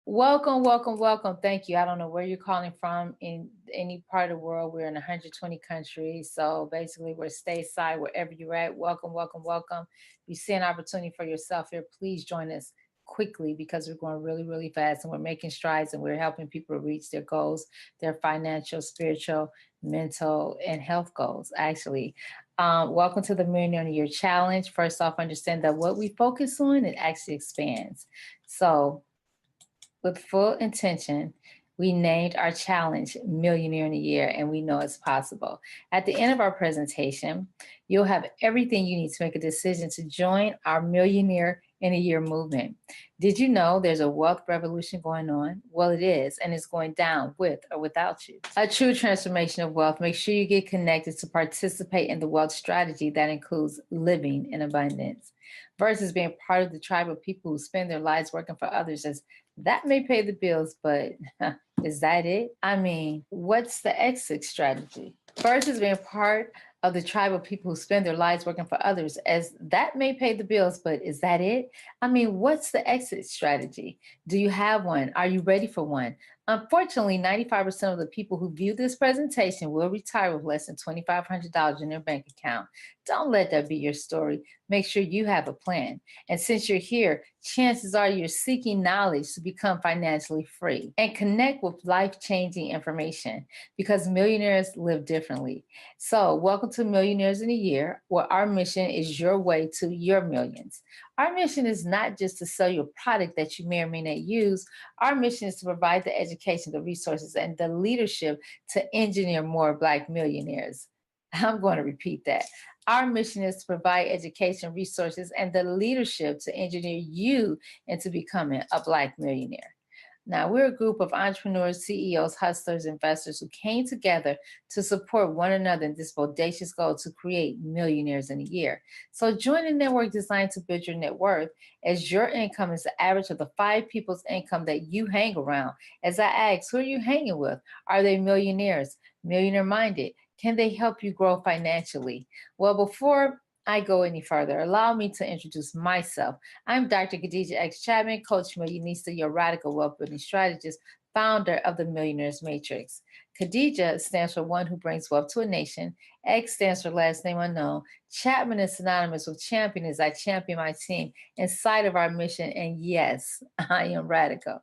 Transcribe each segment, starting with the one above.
Welcome, welcome, welcome. Thank you. I don't know where you're calling from in any part of the world. We're in 120 countries. So basically, we're stateside, wherever you're at. Welcome, welcome, welcome. If you see an opportunity for yourself here, please join us quickly because we're going really, really fast and we're making strides and we're helping people reach their goals, their financial, spiritual, mental, and health goals, actually. Welcome to the Millionaire New Year Challenge. First off, understand that what we focus on, it actually expands. So, with full intention, we named our challenge Millionaire in a Year, and we know it's possible. At the end of our presentation, you'll have everything you need to make a decision to join our Millionaire in a Year movement. Did you know there's a wealth revolution going on? Well, it is, and it's going down with or without you. A true transformation of wealth. Make sure you get connected to participate in the wealth strategy that includes living in abundance versus being part of the tribe of people who spend their lives working for others, as that may pay the bills, but is that it? I mean, what's the exit strategy? First is being part of the tribe of people who spend their lives working for others, as that may pay the bills, but is that it? I mean, what's the exit strategy? Do you have one? Are you ready for one? Unfortunately, 95% of the people who view this presentation will retire with less than $2,500 in their bank account. Don't let that be your story. Make sure you have a plan. And since you're here, chances are you're seeking knowledge to become financially free and connect with life-changing information, because millionaires live differently. So welcome to Millionaires in a Year, where our mission is your way to your millions. Our mission is not just to sell you a product that you may or may not use. Our mission is to provide the education, the resources, and the leadership to engineer more Black millionaires. I'm going to repeat that. Our mission is to provide education, resources, and the leadership to engineer you into becoming a Black millionaire. Now, we're a group of entrepreneurs, CEOs, hustlers, investors who came together to support one another in this audacious goal to create millionaires in a year. So join a network designed to build your net worth, as your income is the average of the 5 people's income that you hang around. As I ask, who are you hanging with? Are they millionaires, millionaire minded? Can they help you grow financially? Well, before I go any further, allow me to introduce myself. I'm Dr. Khadija X. Chapman, Coach Millionista, your radical wealth building strategist, founder of the Millionaires Matrix. Khadija stands for one who brings wealth to a nation. X stands for last name unknown. Chapman is synonymous with champion, as I champion my team inside of our mission. And yes, I am radical.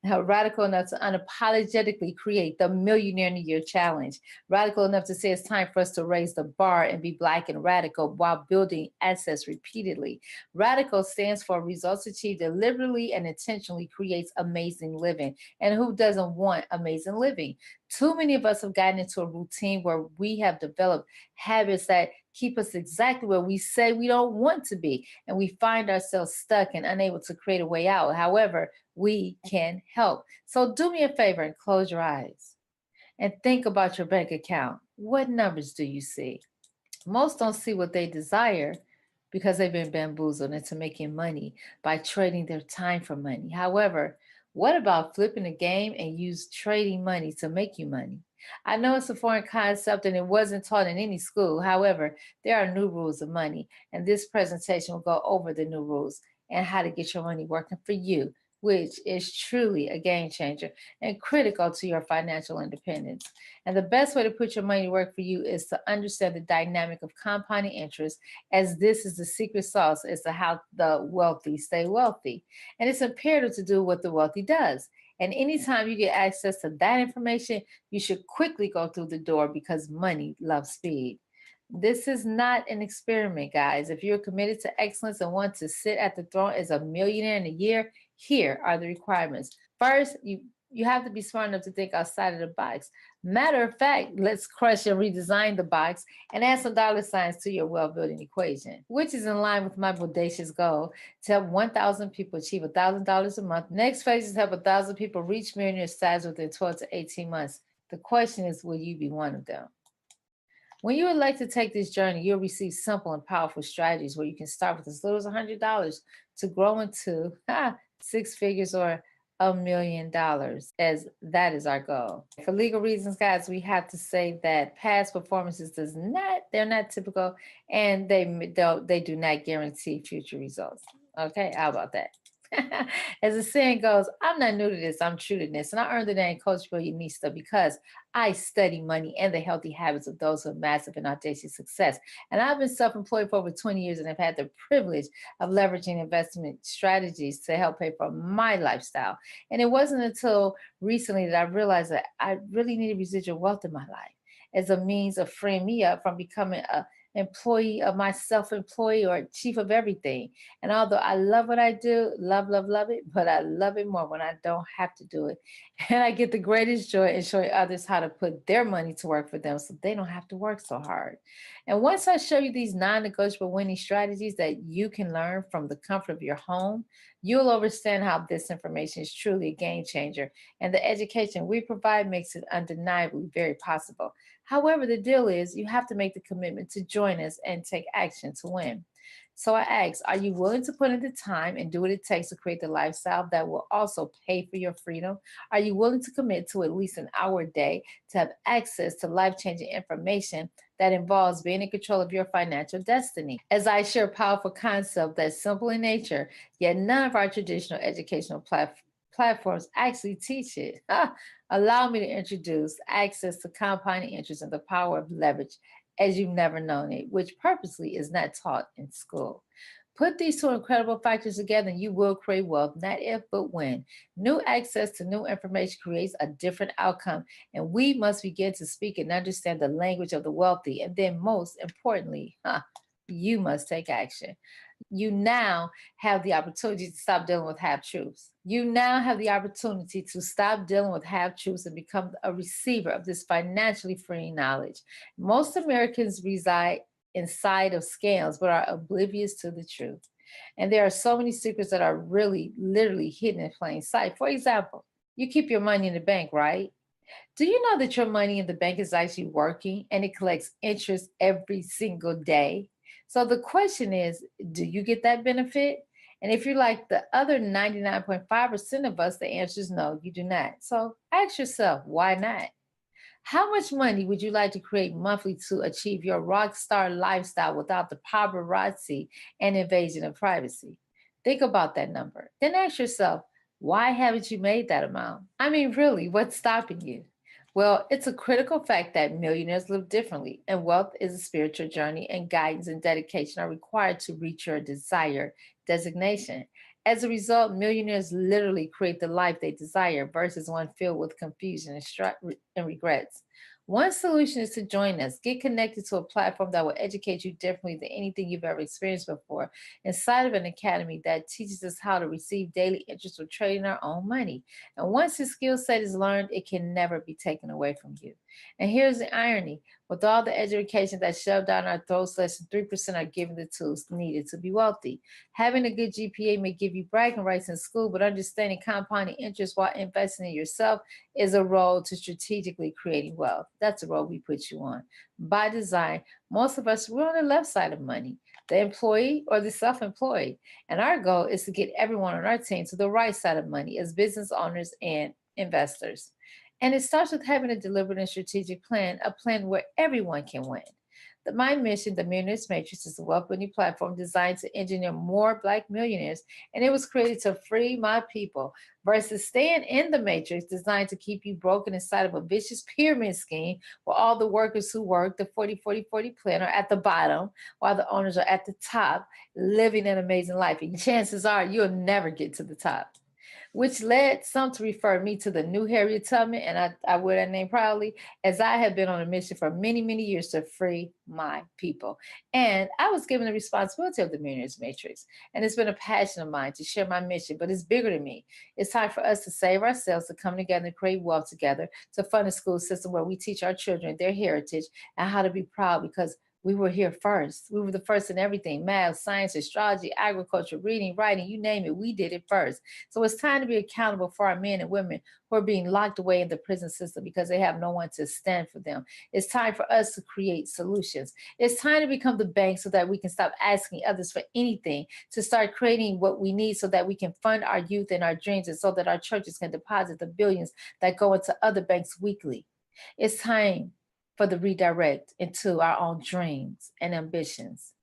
Radical enough to unapologetically create the Millionaire in a Year Challenge. Radical enough to say it's time for us to raise the bar and be Black and radical while building assets repeatedly. Radical stands for results achieved deliberately and intentionally creates amazing living. And who doesn't want amazing living? Too many of us have gotten into a routine where we have developed habits that keep us exactly where we say we don't want to be. And we find ourselves stuck and unable to create a way out. However, we can help. So do me a favor and close your eyes and think about your bank account. What numbers do you see? Most don't see what they desire because they've been bamboozled into making money by trading their time for money. However, what about flipping the game and use trading money to make you money? I know it's a foreign concept and it wasn't taught in any school. However, there are new rules of money, and this presentation will go over the new rules and how to get your money working for you, which is truly a game changer and critical to your financial independence. And the best way to put your money to work for you is to understand the dynamic of compounding interest, as this is the secret sauce as to how the wealthy stay wealthy. And it's imperative to do what the wealthy does. And anytime you get access to that information, you should quickly go through the door, because money loves speed. This is not an experiment, guys. If you're committed to excellence and want to sit at the throne as a millionaire in a year, here are the requirements. First, you have to be smart enough to think outside of the box. Matter of fact, let's crush and redesign the box and add some dollar signs to your wealth building equation, which is in line with my audacious goal to help 1,000 people achieve $1,000 a month. Next phase is help 1,000 people reach millionaire status within 12 to 18 months. The question is, will you be one of them? When you elect to take this journey, you'll receive simple and powerful strategies where you can start with as little as $100 to grow into 6 figures or $1 million, as that is our goal. For legal reasons, guys, we have to say that past performances they're not typical, and they do not guarantee future results. Okay, how about that? As the saying goes, I'm not new to this, I'm true to this. And I earned the name Coach Billionista because I study money and the healthy habits of those who have massive and audacious success. And I've been self employed for over 20 years and have had the privilege of leveraging investment strategies to help pay for my lifestyle. And it wasn't until recently that I realized that I really needed residual wealth in my life as a means of freeing me up from becoming a employee of my self-employee or chief of everything. And although I love what I do, love it, but I love it more when I don't have to do it. And I get the greatest joy in showing others how to put their money to work for them so they don't have to work so hard. And once I show you these non-negotiable winning strategies that you can learn from the comfort of your home, you'll understand how this information is truly a game changer. And the education we provide makes it undeniably very possible. However, the deal is you have to make the commitment to join us and take action to win. So I ask, are you willing to put in the time and do what it takes to create the lifestyle that will also pay for your freedom? Are you willing to commit to at least an hour a day to have access to life-changing information that involves being in control of your financial destiny? As I share a powerful concept that's simple in nature, yet none of our traditional educational platforms actually teach it. Allow me to introduce access to compounding interest and the power of leverage as you've never known it, which purposely is not taught in school. Put these two incredible factors together and you will create wealth, not if, but when. New access to new information creates a different outcome, and we must begin to speak and understand the language of the wealthy. And then, most importantly, you must take action. You now have the opportunity to stop dealing with half truths. You now have the opportunity to stop dealing with half truths and become a receiver of this financially freeing knowledge. Most Americans reside inside of scams but are oblivious to the truth. And there are so many secrets that are really, literally hidden in plain sight. For example, you keep your money in the bank, right? Do you know that your money in the bank is actually working and it collects interest every single day? So the question is, do you get that benefit? And if you're like the other 99.5% of us, the answer is no, you do not. So ask yourself, why not? How much money would you like to create monthly to achieve your rock star lifestyle without the paparazzi and invasion of privacy? Think about that number. Then ask yourself, why haven't you made that amount? I mean, really, what's stopping you? Well, it's a critical fact that millionaires live differently, and wealth is a spiritual journey, and guidance and dedication are required to reach your desired designation. As a result, millionaires literally create the life they desire versus one filled with confusion and regrets. One solution is to join us. Get connected to a platform that will educate you differently than anything you've ever experienced before, inside of an academy that teaches us how to receive daily interest with trading our own money. And once this skill set is learned, it can never be taken away from you. And here's the irony: with all the education that's shoved down our throats, less than 3% are given the tools needed to be wealthy. Having a good GPA may give you bragging rights in school, but understanding compounding interest while investing in yourself is a role to strategically creating wealth. That's a role we put you on. By design, most of us, we're on the left side of money, the employee or the self-employed. And our goal is to get everyone on our team to the right side of money as business owners and investors. And it starts with having a deliberate and strategic plan, a plan where everyone can win. My mission, the Millionaires Matrix, is a wealth building platform designed to engineer more Black millionaires, and it was created to free my people versus staying in the matrix designed to keep you broken inside of a vicious pyramid scheme where all the workers who work the 40-40-40 plan are at the bottom while the owners are at the top living an amazing life. And chances are you'll never get to the top, which led some to refer me to the new Harriet Tubman, and I wear that name proudly, as I have been on a mission for many, many years to free my people. And I was given the responsibility of the Millionaires Matrix, and it's been a passion of mine to share my mission, but it's bigger than me. It's time for us to save ourselves, to come together and create wealth together, to fund a school system where we teach our children their heritage and how to be proud because we were here first. We were the first in everything: math, science, astrology, agriculture, reading, writing, you name it. We did it first. So it's time to be accountable for our men and women who are being locked away in the prison system because they have no one to stand for them. It's time for us to create solutions. It's time to become the bank so that we can stop asking others for anything, to start creating what we need so that we can fund our youth and our dreams, and so that our churches can deposit the billions that go into other banks weekly. It's time for the redirect into our own dreams and ambitions.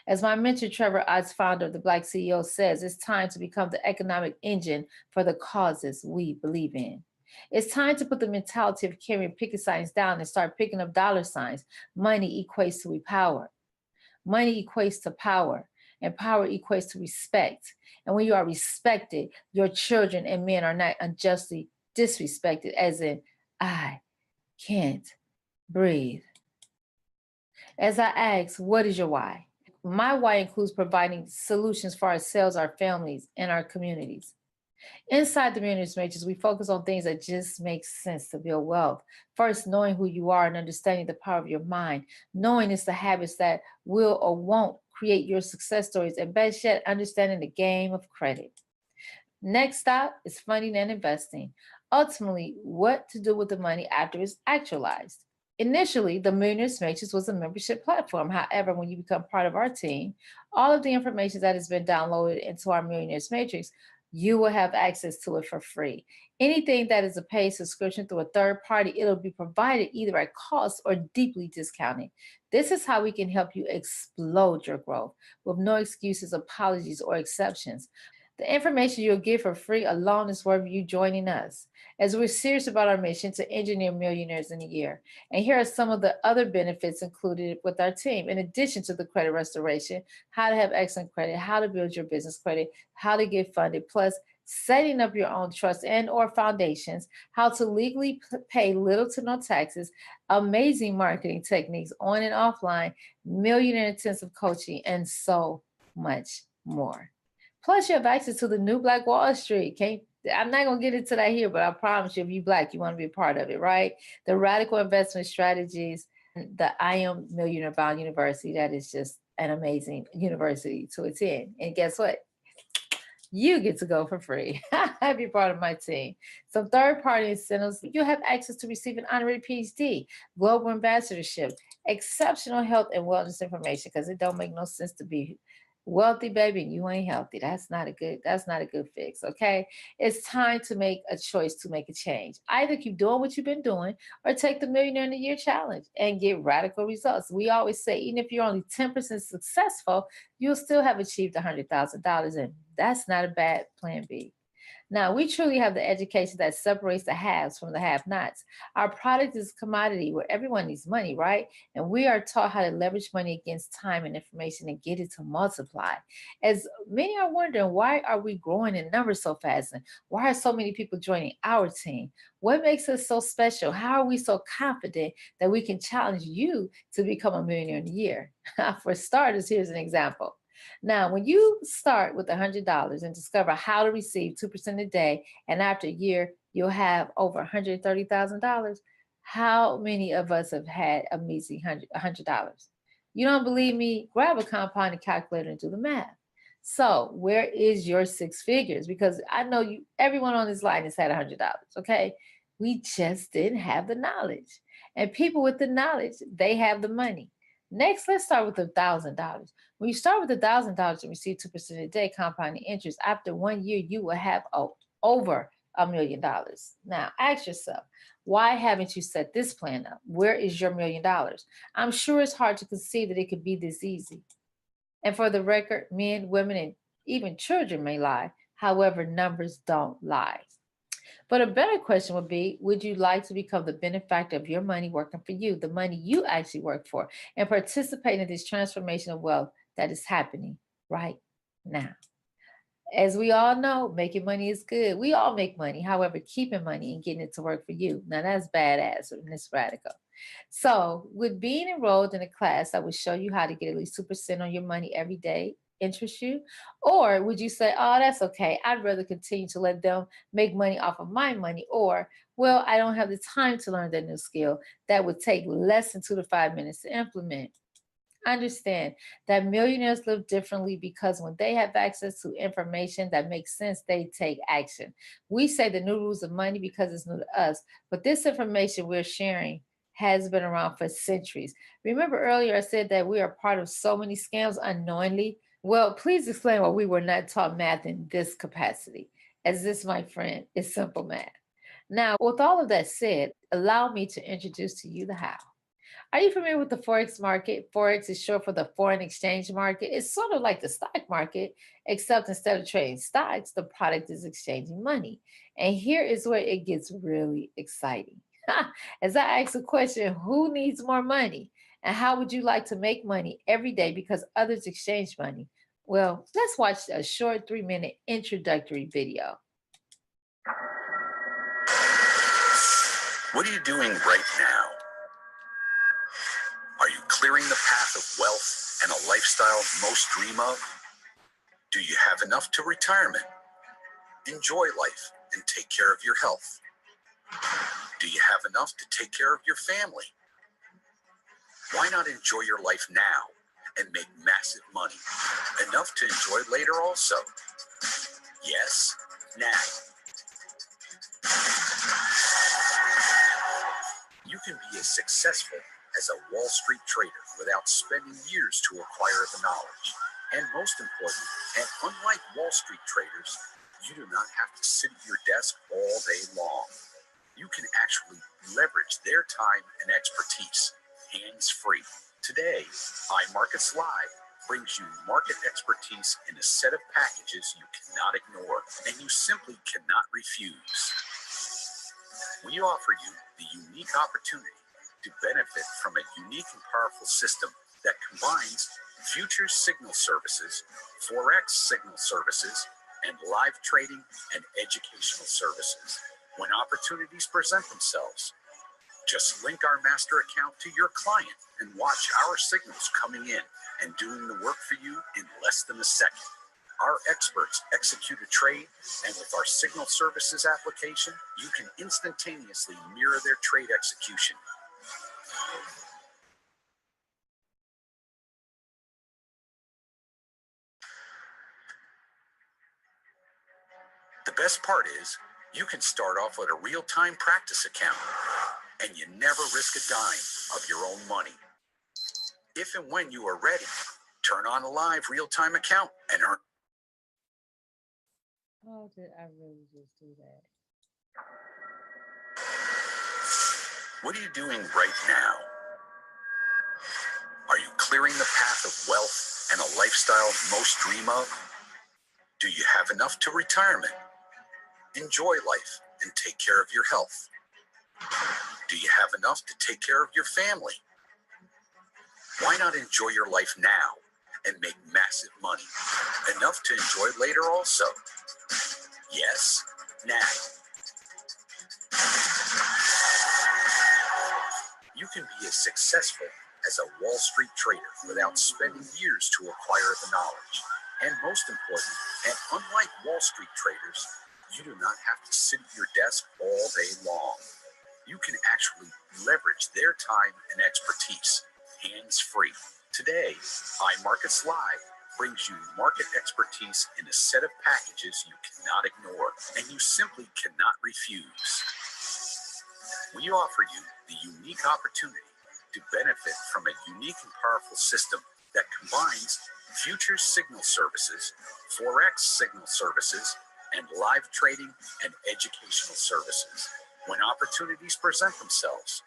As my mentor, Trevor Oz, founder of the Black CEO, says, it's time to become the economic engine for the causes we believe in. It's time to put the mentality of carrying picket signs down and start picking up dollar signs. Money equates to power. Money equates to power, and power equates to respect. And when you are respected, your children and men are not unjustly disrespected, as in, I can't breathe. As I ask, what is your why? My why includes providing solutions for ourselves, our families, and our communities. Inside the Millionaires Matrix, we focus on things that just make sense to build wealth. First, knowing who you are and understanding the power of your mind. Knowing it's the habits that will or won't create your success stories. And best yet, understanding the game of credit. Next stop is funding and investing. Ultimately, what to do with the money after it's actualized. Initially, the Millionaires Matrix was a membership platform. However, when you become part of our team, all of the information that has been downloaded into our Millionaires Matrix, you will have access to it for free. Anything that is a paid subscription through a third party, it'll be provided either at cost or deeply discounted. This is how we can help you explode your growth with no excuses, apologies, or exceptions. The information you'll get for free alone is worth you joining us, as we're serious about our mission to engineer millionaires in a year. And here are some of the other benefits included with our team. In addition to the credit restoration, how to have excellent credit, how to build your business credit, how to get funded, plus setting up your own trust and or foundations, how to legally pay little to no taxes, amazing marketing techniques on and offline, millionaire intensive coaching, and so much more. Plus, you have access to the new Black Wall Street. I'm not going to get into that here, but I promise you, if you're Black, you want to be a part of it, right? The radical investment strategies, the I Am Millionaire Bound University, that is just an amazing university to attend. And guess what? You get to go for free. Be part of my team. Some third-party incentives. You have access to receive an honorary PhD, global ambassadorship, exceptional health and wellness information, because it don't make no sense to be wealthy, baby, and you ain't healthy. That's not a good fix. Okay. It's time to make a choice to make a change. Either keep doing what you've been doing or take the Millionaire in a Year challenge and get radical results. We always say, even if you're only 10% successful, you'll still have achieved $100,000. And that's not a bad plan B. Now, we truly have the education that separates the haves from the have-nots. Our product is a commodity where everyone needs money, right? And we are taught how to leverage money against time and information and get it to multiply. As many are wondering, why are we growing in numbers so fast? And why are so many people joining our team? What makes us so special? How are we so confident that we can challenge you to become a millionaire in a year? For starters, here's an example. Now, when you start with $100 and discover how to receive 2% a day, and after a year, you'll have over $130,000, how many of us have had a measly $100? You don't believe me? Grab a compounding calculator and do the math. So where is your six figures? Because I know everyone on this line has had $100, okay? We just didn't have the knowledge. And people with the knowledge, they have the money. Next, let's start with $1,000. When you start with $1,000 and receive 2% a day compounding interest, after 1 year, you will have over $1 million. Now, ask yourself, why haven't you set this plan up? Where is your $1 million? I'm sure it's hard to conceive that it could be this easy. And for the record, men, women, and even children may lie. However, numbers don't lie. But a better question would be, would you like to become the benefactor of your money working for you, the money you actually work for, and participate in this transformation of wealth that is happening right now? As we all know, making money is good. We all make money. However, keeping money and getting it to work for you, now that's badass and it's radical. So with being enrolled in a class that will show you how to get at least 2% on your money every day, interest you? Or would you say, oh, that's okay, I'd rather continue to let them make money off of my money? Or, well, I don't have the time to learn that new skill that would take less than 2 to 5 minutes to implement. Understand that millionaires live differently because when they have access to information that makes sense, they take action. We say the new rules of money because it's new to us, but this information we're sharing has been around for centuries. Remember earlier I said that we are part of so many scams unknowingly? Well, please explain why we were not taught math in this capacity, as this, my friend, is simple math. Now, with all of that said, allow me to introduce to you the how. Are you familiar with the Forex market? Forex is short for the foreign exchange market. It's sort of like the stock market, except instead of trading stocks, the product is exchanging money. And here is where it gets really exciting. As I ask the question, who needs more money? And how would you like to make money every day because others exchange money? Well, let's watch a short 3-minute introductory video. What are you doing right now? Are you clearing the path of wealth and a lifestyle most dream of? Do you have enough to retirement? Enjoy life and take care of your health. Do you have enough to take care of your family? Why not enjoy your life now and make massive money? Enough to enjoy later also. Yes, now. You can be as successful as a Wall Street trader without spending years to acquire the knowledge. And most important, and unlike Wall Street traders, you do not have to sit at your desk all day long. You can actually leverage their time and expertise, hands-free. Today, iMarkets Live brings you market expertise in a set of packages you cannot ignore, and you simply cannot refuse. We offer you the unique opportunity to benefit from a unique and powerful system that combines futures signal services, Forex signal services, and live trading and educational services. When opportunities present themselves, just link our master account to your client and watch our signals coming in and doing the work for you in less than a second. Our experts execute a trade, and with our signal services application, you can instantaneously mirror their trade execution. The best part is, you can start off with a real-time practice account, and you never risk a dime of your own money. If and when you are ready, turn on a live real-time account and earn. Oh, did I really just do that? What are you doing right now? Are you clearing the path of wealth and a lifestyle most dream of? Do you have enough to retirement? Enjoy life and take care of your health. Do you have enough to take care of your family? Why not enjoy your life now and make massive money? Enough to enjoy later also. Yes, now. You can be as successful as a Wall Street trader without spending years to acquire the knowledge. And most important, and unlike Wall Street traders, you do not have to sit at your desk all day long. You can actually leverage their time and expertise, hands-free. Today, iMarkets Live brings you market expertise in a set of packages you cannot ignore, and you simply cannot refuse. We offer you the unique opportunity to benefit from a unique and powerful system that combines futures signal services, Forex signal services, and live trading and educational services. When opportunities present themselves,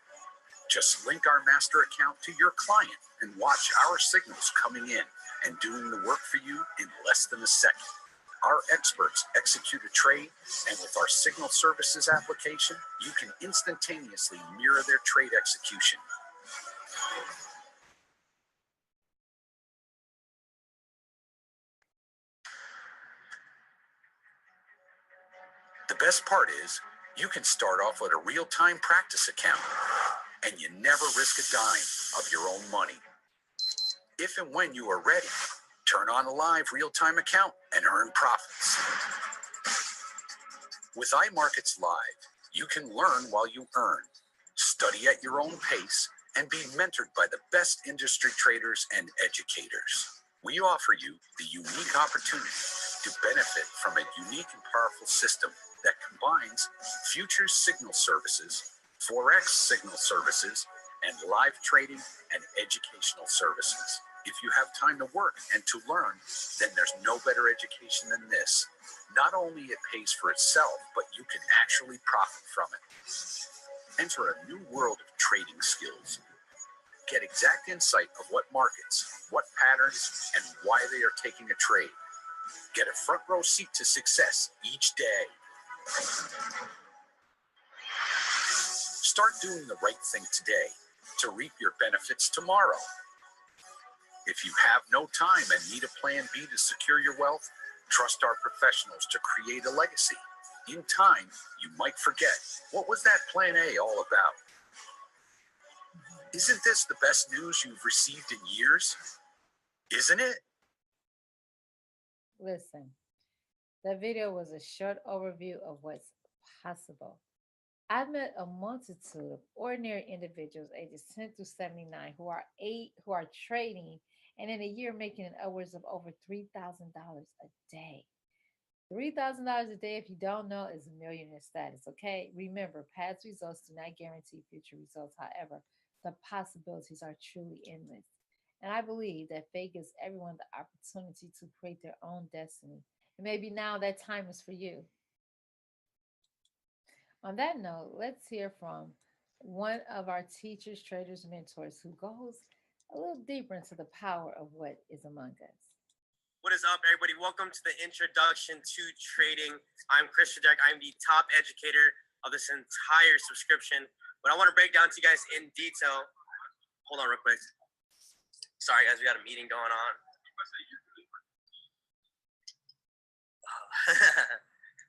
just link our master account to your client and watch our signals coming in and doing the work for you in less than a second. Our experts execute a trade, and with our signal services application, you can instantaneously mirror their trade execution. The best part is, you can start off with a real-time practice account, and you never risk a dime of your own money. If and when you are ready, turn on a live real-time account and earn profits. With iMarkets Live, you can learn while you earn, study at your own pace, and be mentored by the best industry traders and educators. We offer you the unique opportunity to benefit from a unique and powerful system that combines futures signal services, Forex signal services, and live trading and educational services. If you have time to work and to learn, then there's no better education than this. Not only it pays for itself, but you can actually profit from it. Enter a new world of trading skills. Get exact insight of what markets, what patterns, and why they are taking a trade. Get a front row seat to success each day. Start doing the right thing today to reap your benefits tomorrow. If you have no time and need a plan B to secure your wealth, trust our professionals to create a legacy. In time, you might forget, what was that plan A all about? Isn't this the best news you've received in years? Isn't it? Listen, that video was a short overview of what's possible. I've met a multitude of ordinary individuals ages 10 through 79 who are trading and in a year making upwards of over $3,000 a day. $3,000 a day, if you don't know, is a millionaire status. Okay. Remember, past results do not guarantee future results. However, the possibilities are truly endless. And I believe that fate gives everyone the opportunity to create their own destiny. And maybe now that time is for you. On that note, let's hear from one of our teachers, traders, mentors who goes a little deeper into the power of what is among us. What is up, everybody? Welcome to the introduction to trading. I'm Chris Derek. I'm the top educator of this entire subscription. But I want to break down to you guys in detail. Hold on real quick. Sorry, guys, we got a meeting going on.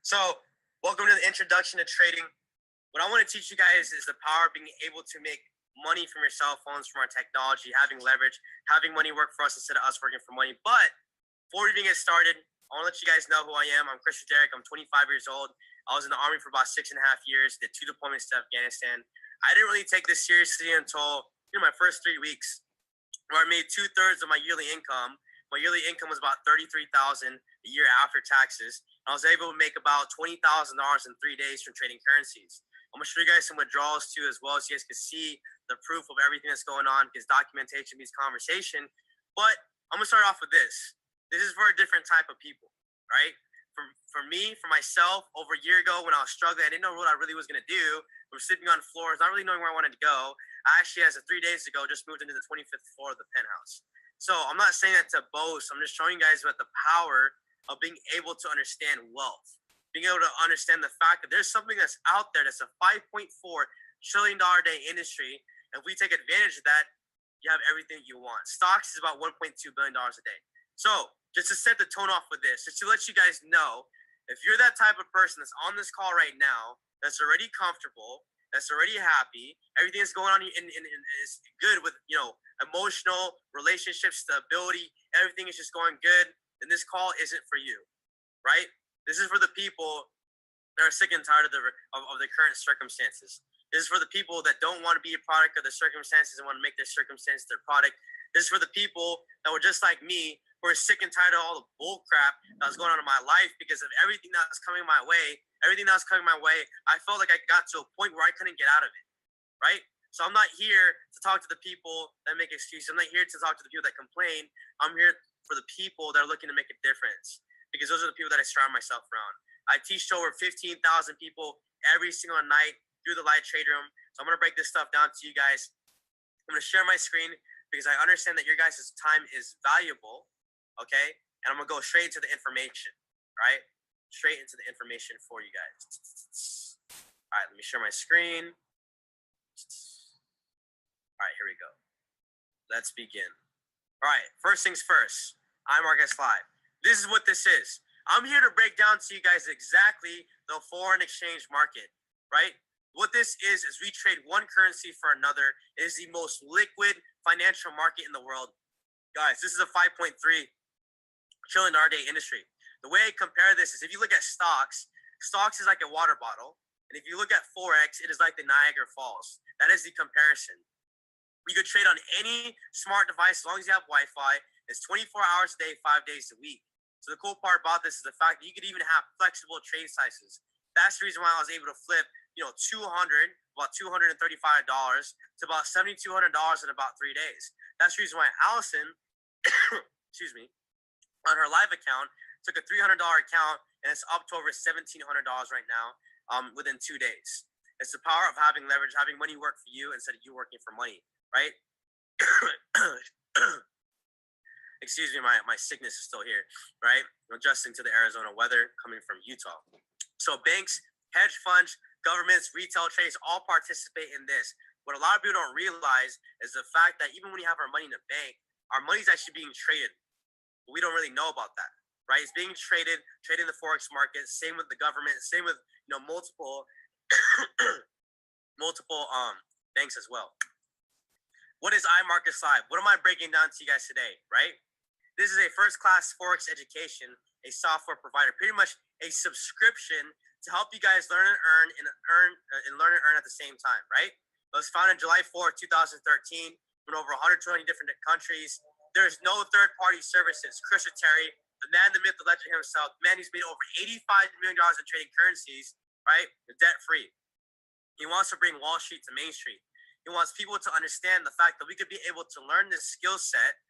So, welcome to the introduction to trading. What I want to teach you guys is the power of being able to make money from your cell phones, from our technology, having leverage, having money work for us instead of us working for money. But before we even get started, I want to let you guys know who I am. I'm Christian Derek. I'm 25 years old. I was in the Army for about 6.5 years, did 2 deployments to Afghanistan. I didn't really take this seriously until my first 3 weeks, where I made 2/3 of my yearly income. My yearly income was about $33,000 a year after taxes. I was able to make about $20,000 in 3 days from trading currencies. I'm going to show you guys some withdrawals too, as well, so you guys can see the proof of everything that's going on, because documentation means conversation. But I'm going to start off with this. This is for a different type of people, right? For me, for myself, over a year ago when I was struggling, I didn't know what I really was going to do. I was sleeping on floors, not really knowing where I wanted to go. I actually, as of 3 days ago, just moved into the 25th floor of the penthouse. So I'm not saying that to boast. I'm just showing you guys about the power of being able to understand wealth, being able to understand the fact that there's something that's out there that's a $5.4 trillion a day industry. And if we take advantage of that, you have everything you want. Stocks is about $1.2 billion a day. So just to set the tone off with this, just to let you guys know, if you're that type of person that's on this call right now, that's already comfortable, that's already happy, everything that's going on is good with, emotional relationship stability, everything is just going good, then this call isn't for you, right? This is for the people that are sick and tired of the current circumstances. This is for the people that don't want to be a product of the circumstances and want to make their circumstances their product. This is for the people that were just like me, who are sick and tired of all the bull crap that was going on in my life because of everything that was coming my way. Everything that was coming my way, I felt like I got to a point where I couldn't get out of it, right? So I'm not here to talk to the people that make excuses. I'm not here to talk to the people that complain. I'm here for the people that are looking to make a difference, because those are the people that I surround myself around. I teach to over 15,000 people every single night through the live trade room. So I'm going to break this stuff down to you guys. I'm going to share my screen because I understand that your guys' time is valuable, okay? And I'm going to go straight into the information, right? Straight into the information for you guys. All right, let me share my screen. All right, here we go. Let's begin. All right, first things first. I'm Marcus Live. This is what this is. I'm here to break down to you guys exactly the foreign exchange market, right? What this is we trade one currency for another. It is the most liquid financial market in the world. Guys, this is a $5.3 trillion a day industry. The way I compare this is if you look at stocks is like a water bottle. And if you look at Forex, it is like the Niagara Falls. That is the comparison. You could trade on any smart device as long as you have Wi-Fi. It's 24 hours a day, 5 days a week. So the cool part about this is the fact that you could even have flexible trade sizes. That's the reason why I was able to flip, about $235 to about $7,200 in about 3 days. That's the reason why Allison, excuse me, on her live account took a $300 account and it's up to over $1,700 right now within 2 days. It's the power of having leverage, having money work for you instead of you working for money, right? Excuse me, my sickness is still here, right? Adjusting to the Arizona weather coming from Utah. So banks, hedge funds, governments, retail trades all participate in this. What a lot of people don't realize is the fact that even when you have our money in the bank, our money is actually being traded. But we don't really know about that, right? It's being traded in the forex market. Same with the government. Same with multiple multiple banks as well. What is iMarkets Live? What am I breaking down to you guys today, right? This is a first-class forex education, a software provider, pretty much a subscription to help you guys learn and earn at the same time, right? It was founded July 4th, 2013, in over 120 different countries. There's no third-party services. Chris Terry, the man, the myth, the legend himself, man who's made over $85 million in trading currencies, right? Debt-free. He wants to bring Wall Street to Main Street. He wants people to understand the fact that we could be able to learn this skill set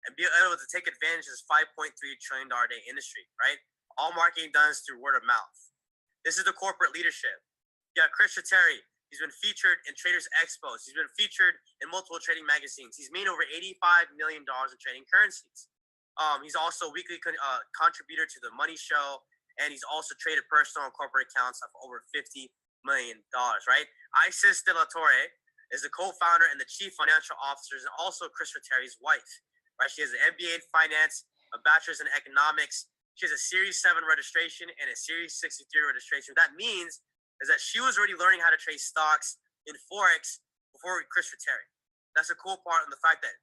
and be able to take advantage of this $5.3 trillion a day industry, right? All marketing done is through word of mouth. This is the corporate leadership. Yeah, Chris Terry, he's been featured in Traders Expos. He's been featured in multiple trading magazines. He's made over $85 million in trading currencies. He's also a weekly contributor to the Money Show, and he's also traded personal and corporate accounts of over $50 million, right? Isis De La Torre is the co-founder and the chief financial officer, and also Chris Terry's wife, right? She has an MBA in finance, a bachelor's in economics. She has a Series 7 registration and a Series 63 registration. What that means is that she was already learning how to trade stocks in Forex before Chris Terry. That's a cool part, and the fact that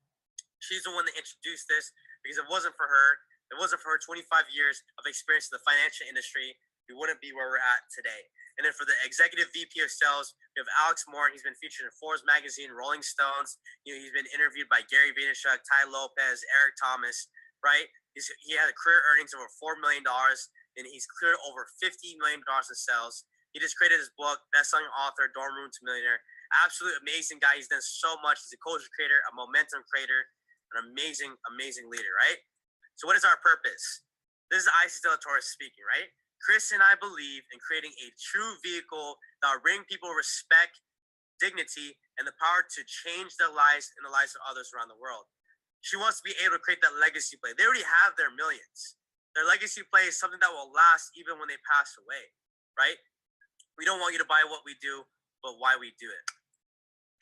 she's the one that introduced this, because if it wasn't for her 25 years of experience in the financial industry, we wouldn't be where we're at today. And then for the executive VP of sales, we have Alex Moore. He's been featured in Forbes magazine, Rolling Stones. He's been interviewed by Gary Vaynerchuk, Ty Lopez, Eric Thomas, right? He had a career earnings of over $4 million, and he's cleared over $50 million in sales. He just created his book, best-selling author, Dorm Room to Millionaire. Absolute amazing guy. He's done so much. He's a culture creator, a momentum creator, an amazing, amazing leader, right? So what is our purpose? This is Isis De La Torre speaking, right? Chris and I believe in creating a true vehicle that will bring people respect, dignity, and the power to change their lives and the lives of others around the world. She wants to be able to create that legacy play. They already have their millions. Their legacy play is something that will last even when they pass away, right? We don't want you to buy what we do, but why we do it.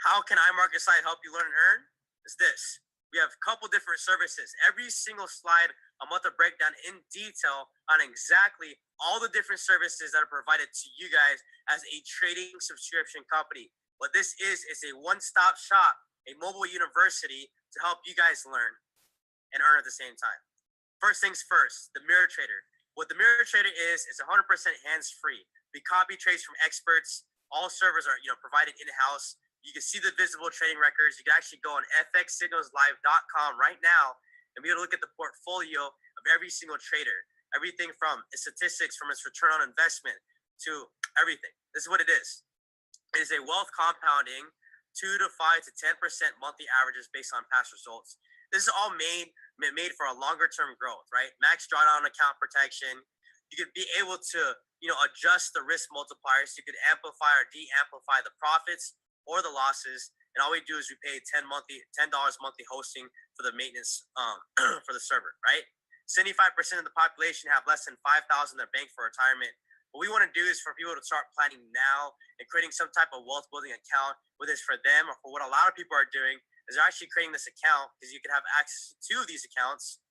How can iMarkets Live help you learn and earn? It's this. We have a couple different services. Every single slide, I'm about to break down in detail on exactly all the different services that are provided to you guys as a trading subscription company. What this is a one-stop shop, a mobile university to help you guys learn and earn at the same time. First things first, the Mirror Trader. What the Mirror Trader is 100% hands-free. We copy trades from experts. All servers are provided in-house. You can see the visible trading records. You can actually go on fxsignalslive.com right now and be able to look at the portfolio of every single trader. Everything from statistics, from its return on investment to everything. This is what it is. It is a wealth compounding 2 to 5 to 10% monthly averages based on past results. This is all made for a longer term growth, right? Max drawdown account protection. You could be able to, adjust the risk multipliers. You could amplify or de-amplify the profits or the losses. And all we do is we pay $10 monthly hosting for the maintenance for the server, right? 75% of the population have less than $5,000 in their bank for retirement. What we want to do is for people to start planning now and creating some type of wealth building account, whether it's for them or for what a lot of people are doing, is they're actually creating this account because you can have access to these accounts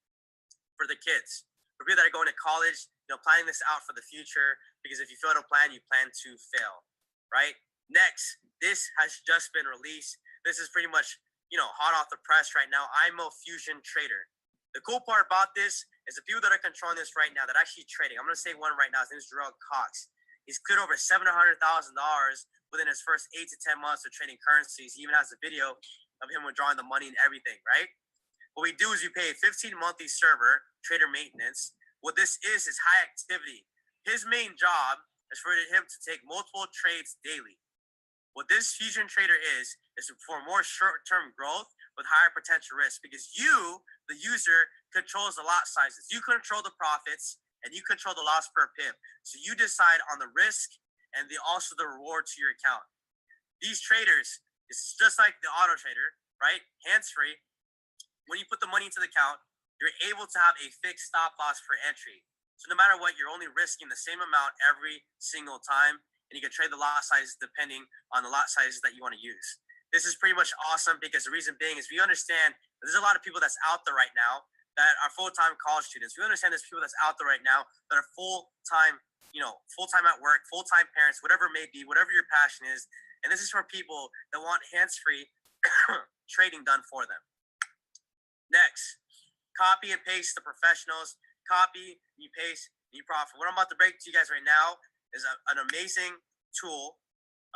for the kids. For people that are going to college, planning this out for the future, because if you fail to plan, you plan to fail, right? Next, this has just been released. This is pretty much, hot off the press right now. IMO Fusion Trader. The cool part about this is the people that are controlling this right now that are actually trading. I'm going to say one right now. His name is Jarrell Cox. He's cleared over $700,000 within his first 8 to 10 months of trading currencies. He even has a video of him withdrawing the money and everything, right? What we do is we pay a 15 monthly server, trader maintenance. What this is high activity. His main job is for him to take multiple trades daily. What this Fusion Trader is for more short-term growth with higher potential risk, because you, the user, controls the lot sizes. You control the profits and you control the loss per pip. So you decide on the risk and also the reward to your account. These traders, it's just like the auto trader, right? Hands-free. When you put the money into the account, you're able to have a fixed stop loss per entry. So no matter what, you're only risking the same amount every single time, and you can trade the lot sizes depending on the lot sizes that you want to use. This is pretty much awesome because the reason being is we understand that there's a lot of people that's out there right now that are full-time college students. We understand there's people that's out there right now that are full-time, full-time at work, full-time parents, whatever it may be, whatever your passion is. And this is for people that want hands-free trading done for them. Next, copy and paste the professionals. Copy, you paste, you profit. What I'm about to break to you guys right now is an amazing tool,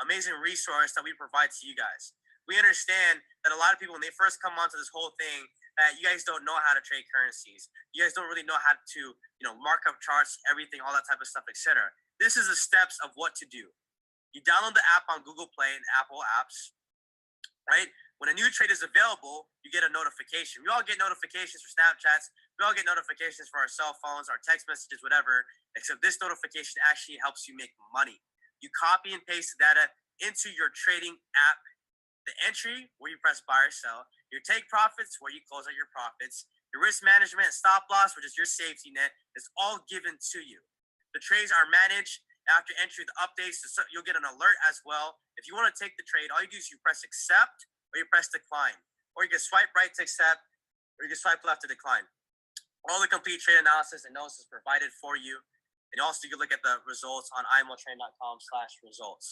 amazing resource that we provide to you guys. We understand that a lot of people, when they first come onto this whole thing, that you guys don't know how to trade currencies. You guys don't really know how to, mark up charts, everything, all that type of stuff, etc. This is the steps of what to do. You download the app on Google Play and Apple apps, right? When a new trade is available, you get a notification. We all get notifications for Snapchats. We all get notifications for our cell phones, our text messages, whatever, except this notification actually helps you make money. You copy and paste the data into your trading app. The entry, where you press buy or sell. Your take profits, where you close out your profits. Your risk management, stop loss, which is your safety net, is all given to you. The trades are managed after entry. The updates, you'll get an alert as well. If you want to take the trade, all you do is you press accept, or you press decline, or you can swipe right to accept, or you can swipe left to decline. All the complete trade analysis and notes is provided for you. And also you can look at the results on imotrade.com/results.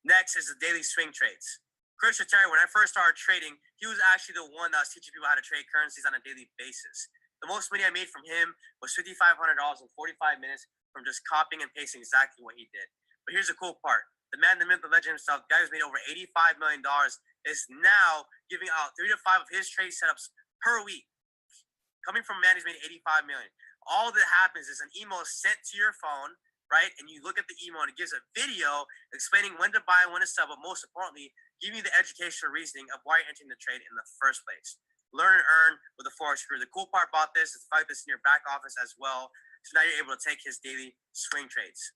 Next is the daily swing trades. Chris Terry, when I first started trading, he was actually the one that was teaching people how to trade currencies on a daily basis. The most money I made from him was $5,500 in 45 minutes from just copying and pasting exactly what he did. But here's the cool part. The man, the myth, the legend himself, the guy who's made over $85 million, is now giving out 3 to 5 of his trade setups per week. Coming from a man who's made $85 million. All that happens is an email is sent to your phone, right? And you look at the email and it gives a video explaining when to buy and when to sell, but most importantly, giving you the educational reasoning of why you're entering the trade in the first place. Learn and earn with the Forex Guru. The cool part about this is the fact this in your back office as well. So now you're able to take his daily swing trades.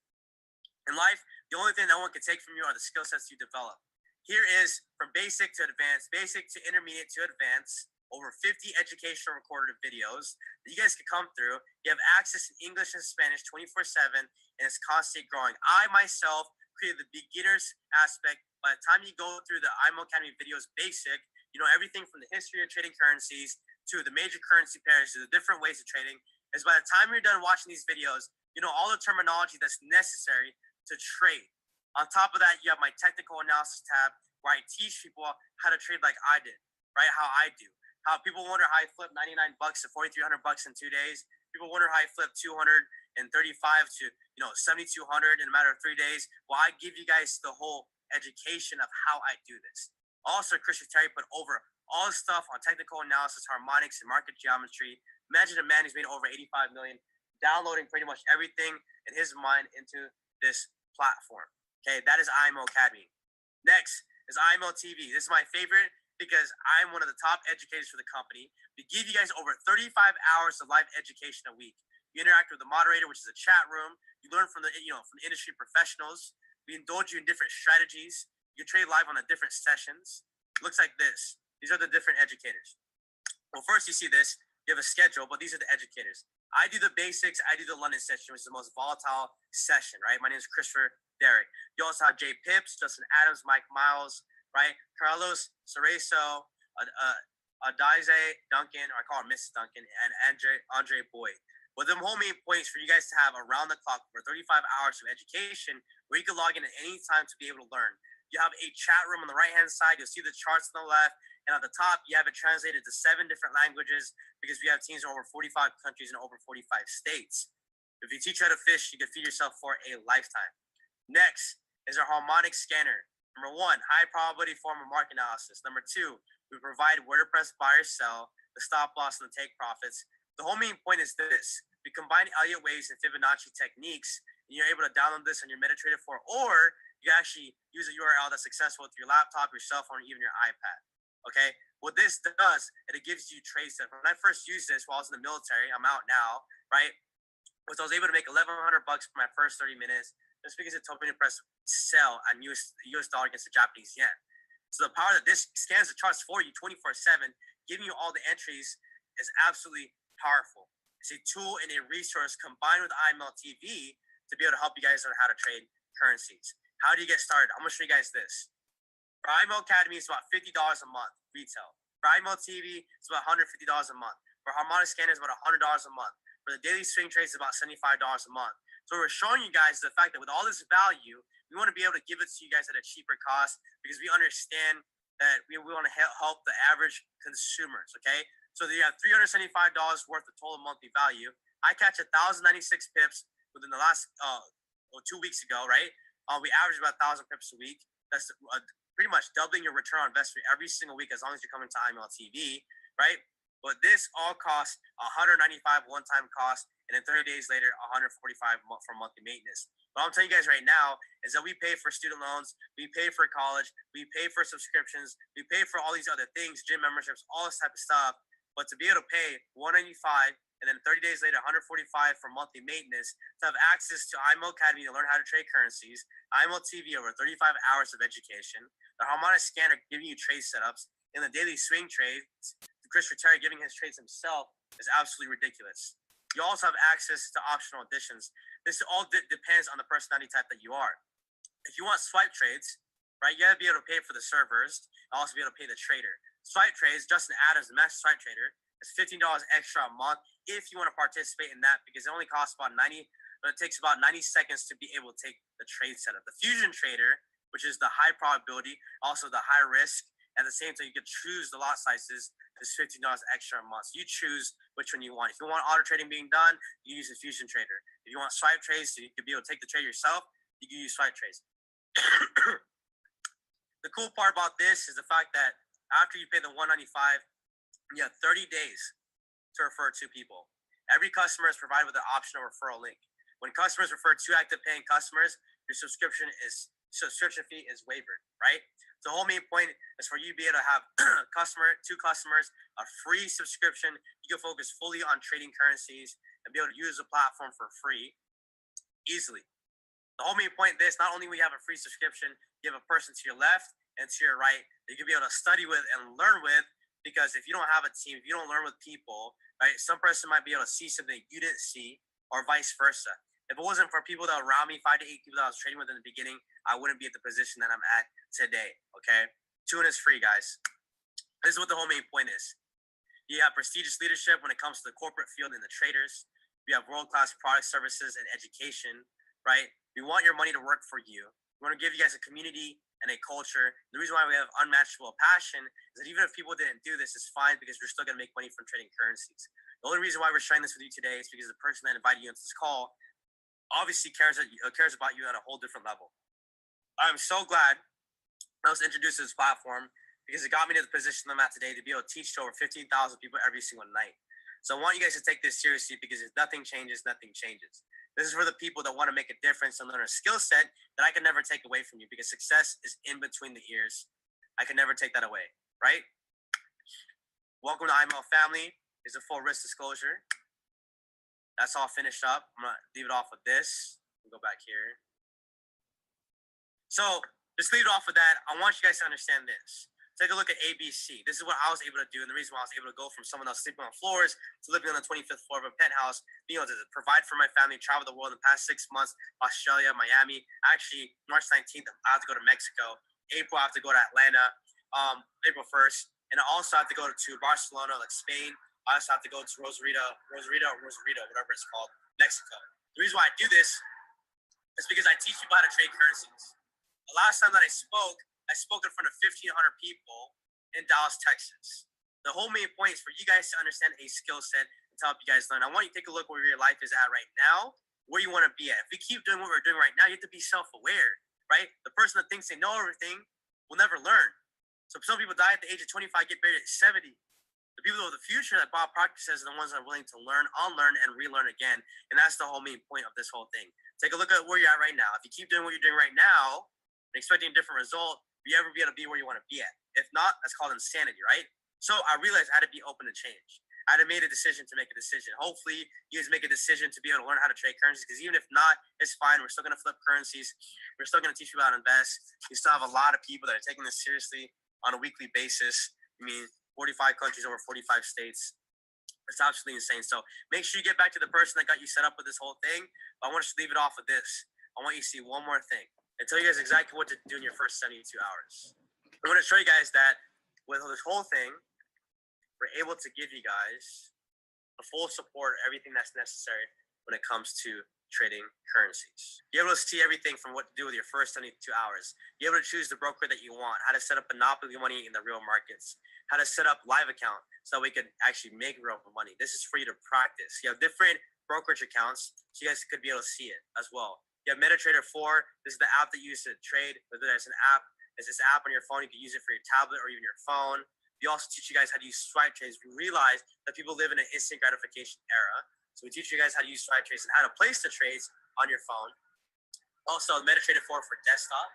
In life, the only thing no one can take from you are the skill sets you develop. Here is from basic to advanced, basic to intermediate to advanced, over 50 educational recorded videos that you guys can come through. You have access in English and Spanish 24/7, and it's constantly growing. I myself created the beginners aspect. By the time you go through the IMO Academy videos basic, you know everything from the history of trading currencies to the major currency pairs to the different ways of trading. Is by the time you're done watching these videos, you know all the terminology that's necessary to trade. On top of that, you have my technical analysis tab where I teach people how to trade like I did, right? How I do. How people wonder how I flipped $99 to $4,300 in 2 days. People wonder how I flipped 235 to 7,200 in a matter of 3 days. Well, I give you guys the whole education of how I do this. Also, Christian Terry put over all the stuff on technical analysis, harmonics, and market geometry. Imagine a man who's made over 85 million downloading pretty much everything in his mind into this platform. Okay, that is IMO Academy. Next is IMO TV. This is my favorite because I'm one of the top educators for the company. We give you guys over 35 hours of live education a week. You interact with the moderator, which is a chat room. You learn from the industry professionals. We indulge you in different strategies. You trade live on the different sessions. It looks like this. These are the different educators. Well, first you see this. You have a schedule, but these are the educators. I do the basics. I do the London session, which is the most volatile session, right? My name is Christopher Derrick. You also have Jay Pips, Justin Adams, Mike Miles, right? Carlos Cerezo, Adize Duncan, or I call her Miss Duncan, and Andre Boyd. Well, the whole main point is for you guys to have around the clock for 35 hours of education where you can log in at any time to be able to learn. You have a chat room on the right-hand side. You'll see the charts on the left. And at the top, you have it translated to 7 different languages because we have teams in over 45 countries and over 45 states. If you teach how to fish, you can feed yourself for a lifetime. Next is our harmonic scanner. Number 1, high probability form of market analysis. Number 2, we provide where to press buy or sell, the stop loss, and the take profits. The whole main point is this. We combine Elliott waves and Fibonacci techniques, and you're able to download this on your MetaTrader 4, or you actually use a URL that's accessible with your laptop, your cell phone, or even your iPad. Okay? What this does, it gives you trade set. When I first used this while I was in the military, I'm out now, right? I was able to make $1,100 for my first 30 minutes just because it told me to press sell on US dollar against the Japanese yen. So the power that this scans the charts for you 24/7, giving you all the entries, is absolutely powerful. It's a tool and a resource combined with IML TV to be able to help you guys learn how to trade currencies. How do you get started? I'm going to show you guys this. For IML Academy, it's about $50 a month retail. For IML TV, it's about $150 a month. For Harmonic Scanner, it's about $100 a month. For the daily swing trades, it's about $75 a month. So what we're showing you guys the fact that with all this value, we want to be able to give it to you guys at a cheaper cost because we understand that we want to help the average consumers, okay? So you have $375 worth of total monthly value. I catch 1,096 pips within the last 2 weeks ago, right? We average about 1,000 pips a week. That's pretty much doubling your return on investment every single week as long as you're coming to IML TV, right? But this all costs $195 one-time cost, and then 30 days later, $145 for monthly maintenance. What I'm telling you guys right now is that we pay for student loans, we pay for college, we pay for subscriptions, we pay for all these other things, gym memberships, all this type of stuff. But to be able to pay $195 and then 30 days later, $145 for monthly maintenance, to have access to IMO Academy to learn how to trade currencies, IMO TV over 35 hours of education, the Harmonic Scanner giving you trade setups, and the daily swing trades, Chris Terry giving his trades himself, is absolutely ridiculous. You also have access to optional additions. This all depends on the personality type that you are. If you want swipe trades, right, you gotta be able to pay for the servers, and also be able to pay the trader. Swipe trades, Justin Adams, the master swipe trader, is $15 extra a month if you want to participate in that, because it only costs about it takes about 90 seconds to be able to take the trade setup. The fusion trader, which is the high probability, also the high risk, at the same time you can choose the lot sizes, is $15 extra a month. So you choose which one you want. If you want auto trading being done, you use the fusion trader. If you want swipe trades, so you can be able to take the trade yourself, you can use swipe trades. The cool part about this is the fact that after you pay the $195, you have 30 days to refer 2 people. Every customer is provided with an optional referral link. When customers refer 2 active paying customers, your subscription fee is waived, right? The whole main point is for you to be able to have 2 customers, a free subscription. You can focus fully on trading currencies and be able to use the platform for free easily. The whole main point of this, not only will you have a free subscription, you have a person to your left and to your right that you can be able to study with and learn with, because if you don't have a team, if you don't learn with people, right, some person might be able to see something you didn't see, or vice versa. If it wasn't for people that were around me, 5 to 8 people that I was trading with in the beginning, I wouldn't be at the position that I'm at today, okay? Tune is free, guys. This is what the whole main point is. You have prestigious leadership when it comes to the corporate field and the traders. You have world-class product services and education, right? We want your money to work for you. We want to give you guys a community and a culture. The reason why we have unmatchable passion is that even if people didn't do this, it's fine, because we're still going to make money from trading currencies. The only reason why we're sharing this with you today is because the person that invited you into this call obviously cares about you at a whole different level. I'm so glad I was introduced to this platform, because it got me to the position I'm at today to be able to teach to over 15,000 people every single night. So I want you guys to take this seriously, because if nothing changes, nothing changes. This is for the people that want to make a difference and learn a skill set that I can never take away from you, because success is in between the ears. I can never take that away, right? Welcome to IML family. Here's a full risk disclosure. That's all finished up. I'm going to leave it off with this. We'll go back here. So just leave it off with that. I want you guys to understand this. Take a look at ABC. This is what I was able to do, and the reason why I was able to go from someone else sleeping on floors to living on the 25th floor of a penthouse, being able to provide for my family, travel the world in the past 6 months, Australia, Miami. Actually, March 19th, I have to go to Mexico. April, I have to go to Atlanta. April 1st. And I also have to go to Barcelona, like Spain. I also have to go to Rosarito, whatever it's called, Mexico. The reason why I do this is because I teach people how to trade currencies. The last time that I spoke in front of 1,500 people in Dallas, Texas. The whole main point is for you guys to understand a skill set and to help you guys learn. I want you to take a look where your life is at right now, where you want to be at. If we keep doing what we're doing right now, you have to be self-aware, right? The person that thinks they know everything will never learn. So some people die at the age of 25, get buried at 70. The people of the future that Bob Proctor says are the ones that are willing to learn, unlearn, and relearn again. And that's the whole main point of this whole thing. Take a look at where you're at right now. If you keep doing what you're doing right now and expecting a different result, will you ever be able to be where you want to be at? If not, that's called insanity, right? So I realized I had to be open to change. I had made a decision to make a decision. Hopefully, you guys make a decision to be able to learn how to trade currencies, because even if not, it's fine. We're still going to flip currencies. We're still going to teach people how to invest. We still have a lot of people that are taking this seriously on a weekly basis. I mean, 45 countries over 45 states. It's absolutely insane. So make sure you get back to the person that got you set up with this whole thing. But I want you to leave it off with this. I want you to see one more thing and tell you guys exactly what to do in your first 72 hours. I'm going to show you guys that with this whole thing, we're able to give you guys the full support, everything that's necessary when it comes to trading currencies. You're able to see everything from what to do with your first 72 hours. You're able to choose the broker that you want, how to set up monopoly money in the real markets, how to set up live account so we could actually make real money. This is for you to practice. You have different brokerage accounts, so you guys could be able to see it as well. You have MetaTrader 4. This is the app that you use to trade. Whether there's an app, there's this app on your phone. You can use it for your tablet or even your phone. We also teach you guys how to use swipe trades. We realize that people live in an instant gratification era. So we teach you guys how to use swipe trades and how to place the trades on your phone. Also, MetaTrader 4 for desktop.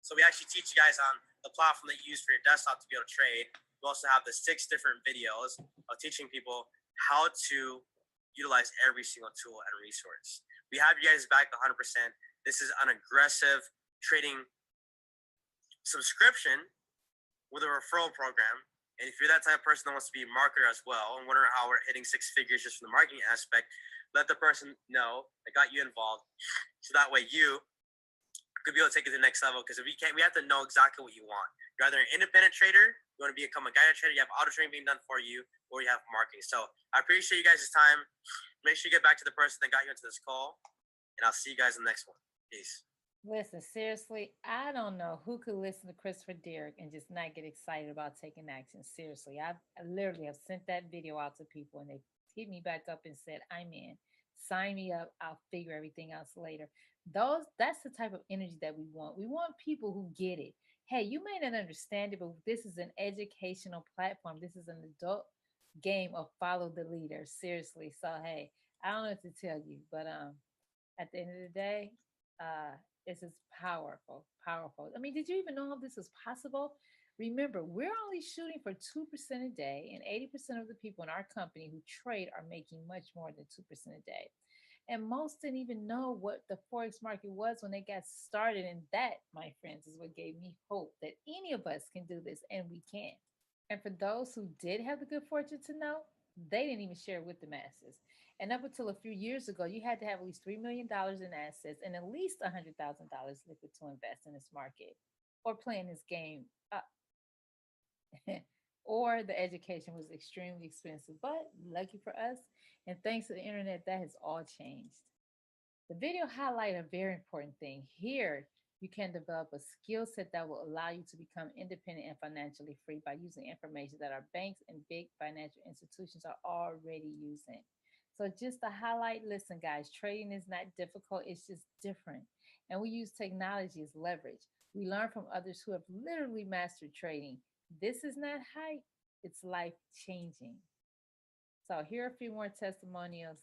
So we actually teach you guys on the platform that you use for your desktop to be able to trade. We also have the 6 different videos of teaching people how to utilize every single tool and resource. We have you guys back 100%. This is an aggressive trading subscription with a referral program. And if you're that type of person that wants to be a marketer as well and wondering how we're hitting 6 figures just from the marketing aspect, let the person know that got you involved, so that way you could be able to take it to the next level. Because if we can't, we have to know exactly what you want. You're either an independent trader, you want to become a guided trader, you have auto trading being done for you, or you have marketing. So I appreciate you guys' time. Make sure you get back to the person that got you into this call, and I'll see you guys in the next one. Peace. Listen, seriously, I don't know who could listen to Christopher Derrick and just not get excited about taking action. Seriously, I literally have sent that video out to people and they hit me back up and said, I'm in. Sign me up. I'll figure everything else later. That's the type of energy that we want. We want people who get it. Hey, you may not understand it, but this is an educational platform. This is an adult game of follow the leader. Seriously. So hey, I don't know what to tell you, but at the end of the day, this is powerful, powerful. I mean, did you even know this was possible? Remember, we're only shooting for 2% a day, and 80% of the people in our company who trade are making much more than 2% a day. And most didn't even know what the Forex market was when they got started. And that, my friends, is what gave me hope that any of us can do this, and we can. And for those who did have the good fortune to know, they didn't even share it with the masses. And up until a few years ago, you had to have at least $3 million in assets and at least $100,000 liquid to invest in this market or playing this game. Or the education was extremely expensive. But lucky for us, and thanks to the internet, that has all changed. The video highlight a very important thing. Here, you can develop a skill set that will allow you to become independent and financially free by using information that our banks and big financial institutions are already using. So just to highlight, listen, guys, trading is not difficult. It's just different. And we use technology as leverage. We learn from others who have literally mastered trading. This is not hype. It's life changing. So here are a few more testimonials.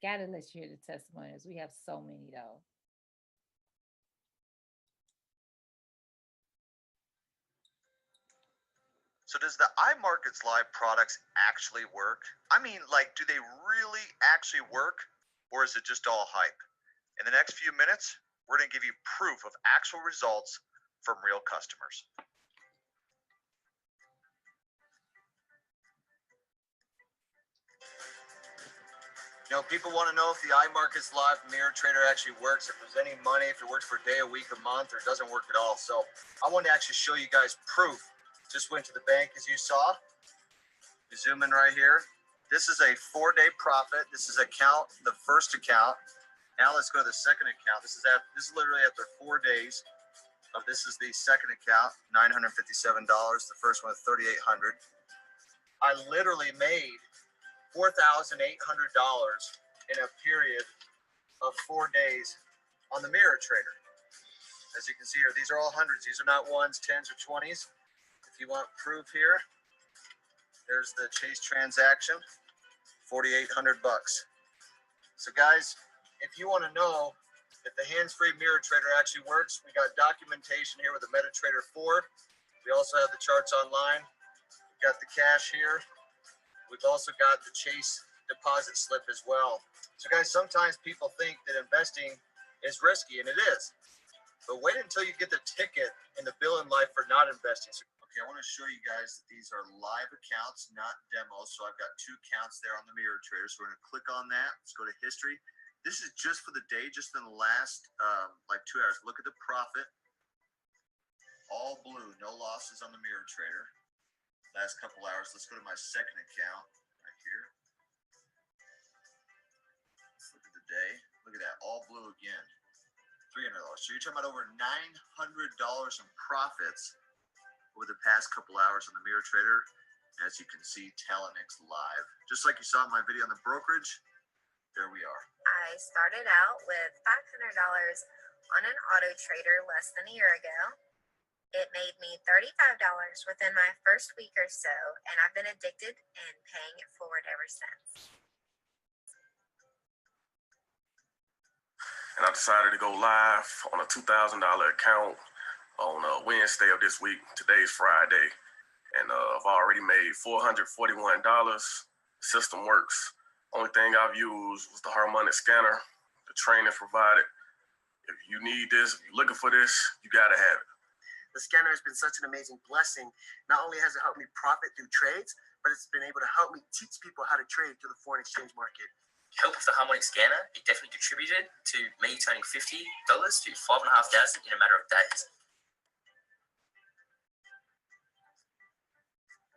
Gotta let you hear the testimonials. We have so many though. So does the iMarkets Live products actually work? I mean, like, do they really actually work, or is it just all hype? In the next few minutes, we're going to give you proof of actual results from real customers. You know, people want to know if the iMarkets Live Mirror Trader actually works, if there's any money, if it works for a day, a week, a month, or it doesn't work at all. So I want to actually show you guys proof. Just went to the bank, as you saw. You zoom in right here. This is a 4-day profit. This is account, the first account. Now let's go to the second account. This is literally after 4 days. This is the second account, $957. The first one, $3,800. I literally made $4,800 in a period of 4 days on the Mirror Trader. As you can see here, these are all hundreds. These are not ones, tens, or 20s. If you want proof here, there's the Chase transaction, $4,800. So guys, if you want to know if the hands-free Mirror Trader actually works, we got documentation here with the MetaTrader 4. We also have the charts online. Got the cash here. We've also got the Chase deposit slip as well. So guys, sometimes people think that investing is risky, and it is. But wait until you get the ticket and the bill in life for not investing. Okay, I want to show you guys that these are live accounts, not demos. So I've got 2 accounts there on the Mirror Trader. So we're going to click on that. Let's go to history. This is just for the day, just in the last like 2 hours. Look at the profit. All blue, no losses on the Mirror Trader. Last couple hours. Let's go to my second account right here. Let's look at the day. Look at that, all blue again. $300. So you're talking about over $900 in profits over the past couple hours on the Mirror Trader. As you can see, Talenix live. Just like you saw in my video on the brokerage, there we are. I started out with $500 on an auto trader less than a year ago. It made me $35 within my first week or so, and I've been addicted and paying it forward ever since. And I decided to go live on a $2,000 account on Wednesday of this week. Today's Friday, and I've already made $441. System works. Only thing I've used was the harmonic scanner. The training provided. If you need this, if you're looking for this, you gotta have it. The scanner has been such an amazing blessing. Not only has it helped me profit through trades, but it's been able to help me teach people how to trade through the foreign exchange market. Help with the harmonic scanner, it definitely contributed to me turning $50 to $5,500 in a matter of days.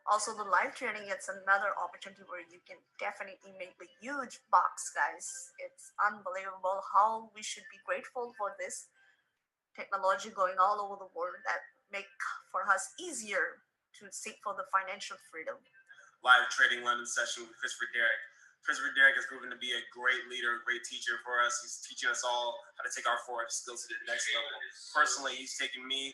Also, the live trading, it's another opportunity where you can definitely make a huge bucks, guys. It's unbelievable how we should be grateful for this technology going all over the world that make for us easier to seek for the financial freedom. Live trading London session with Christopher Derrick. Christopher Derrick has proven to be a great leader, a great teacher for us. He's teaching us all how to take our forex skills to the next level. Personally, he's taken me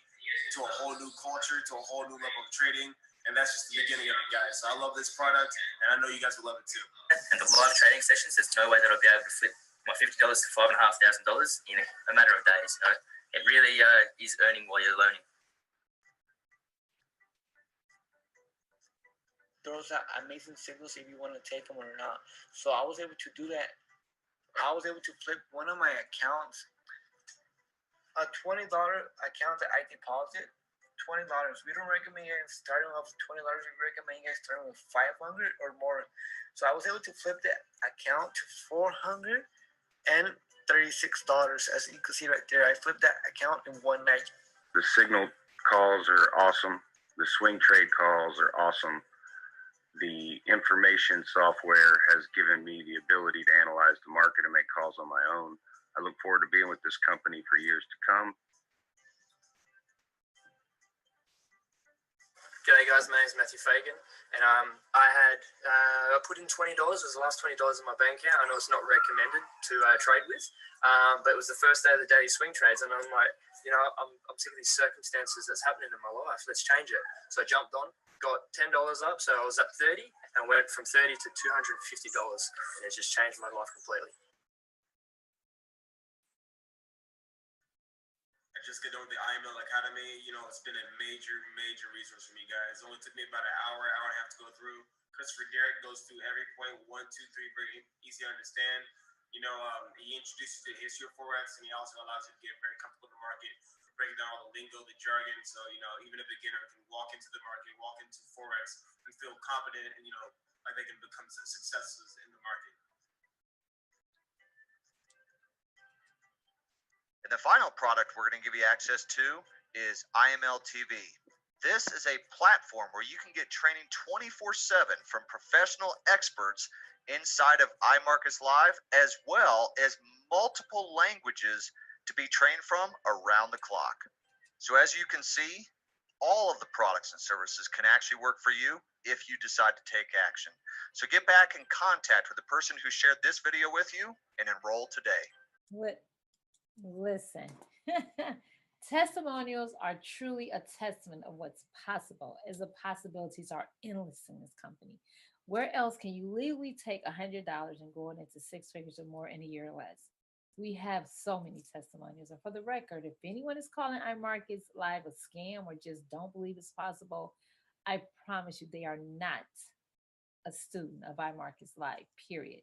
to a whole new culture, to a whole new level of trading, and that's just the beginning of it, guys. So I love this product, and I know you guys will love it too. And the live trading sessions, there's no way that I'll be able to flip my $50 to $5,500 in a matter of days. You know? It really is earning while you're learning. Those are amazing signals if you want to take them or not. So I was able to do that. I was able to flip one of my accounts, a $20 account that I deposit, $20. We don't recommend you guys starting off with $20. We recommend you guys starting with $500 or more. So I was able to flip that account to $436. As you can see right there, I flipped that account in one night. The signal calls are awesome. The swing trade calls are awesome. The information software has given me the ability to analyze the market and make calls on my own. I look forward to being with this company for years to come. G'day guys, my name's Matthew Fagan, and I put in $20. It was the last $20 in my bank account. I know it's not recommended to trade with, but it was the first day of the daily swing trades, and I'm like, you know, I'm sick of these circumstances that's happening in my life. Let's change it. So I jumped on, got $10 up, so I was up 30, and went from 30 to $250, and it just changed my life completely. Just get done with the IML Academy. You know, it's been a major resource for me, guys. It only took me about an hour and a half to go through. Christopher Derrick goes through every point, 1, 2, 3, very easy to understand. You know, he introduces you to the history of Forex, and he also allows you to get very comfortable in the market, breaking down all the lingo, the jargon. So, you know, even a beginner can walk into the market, walk into Forex, and feel confident and, you know, like they can become successes in the market. And the final product we're going to give you access to is IML TV. This is a platform where you can get training 24/7 from professional experts inside of iMarkets Live, as well as multiple languages to be trained from around the clock. So as you can see, all of the products and services can actually work for you if you decide to take action. So get back in contact with the person who shared this video with you and enroll today. Listen, testimonials are truly a testament of what's possible, as the possibilities are endless in this company. Where else can you legally take $100 and go into 6 figures or more in a year or less? We have so many testimonials. And for the record, if anyone is calling iMarkets Live a scam or just don't believe it's possible, I promise you, they are not a student of iMarkets Live, period.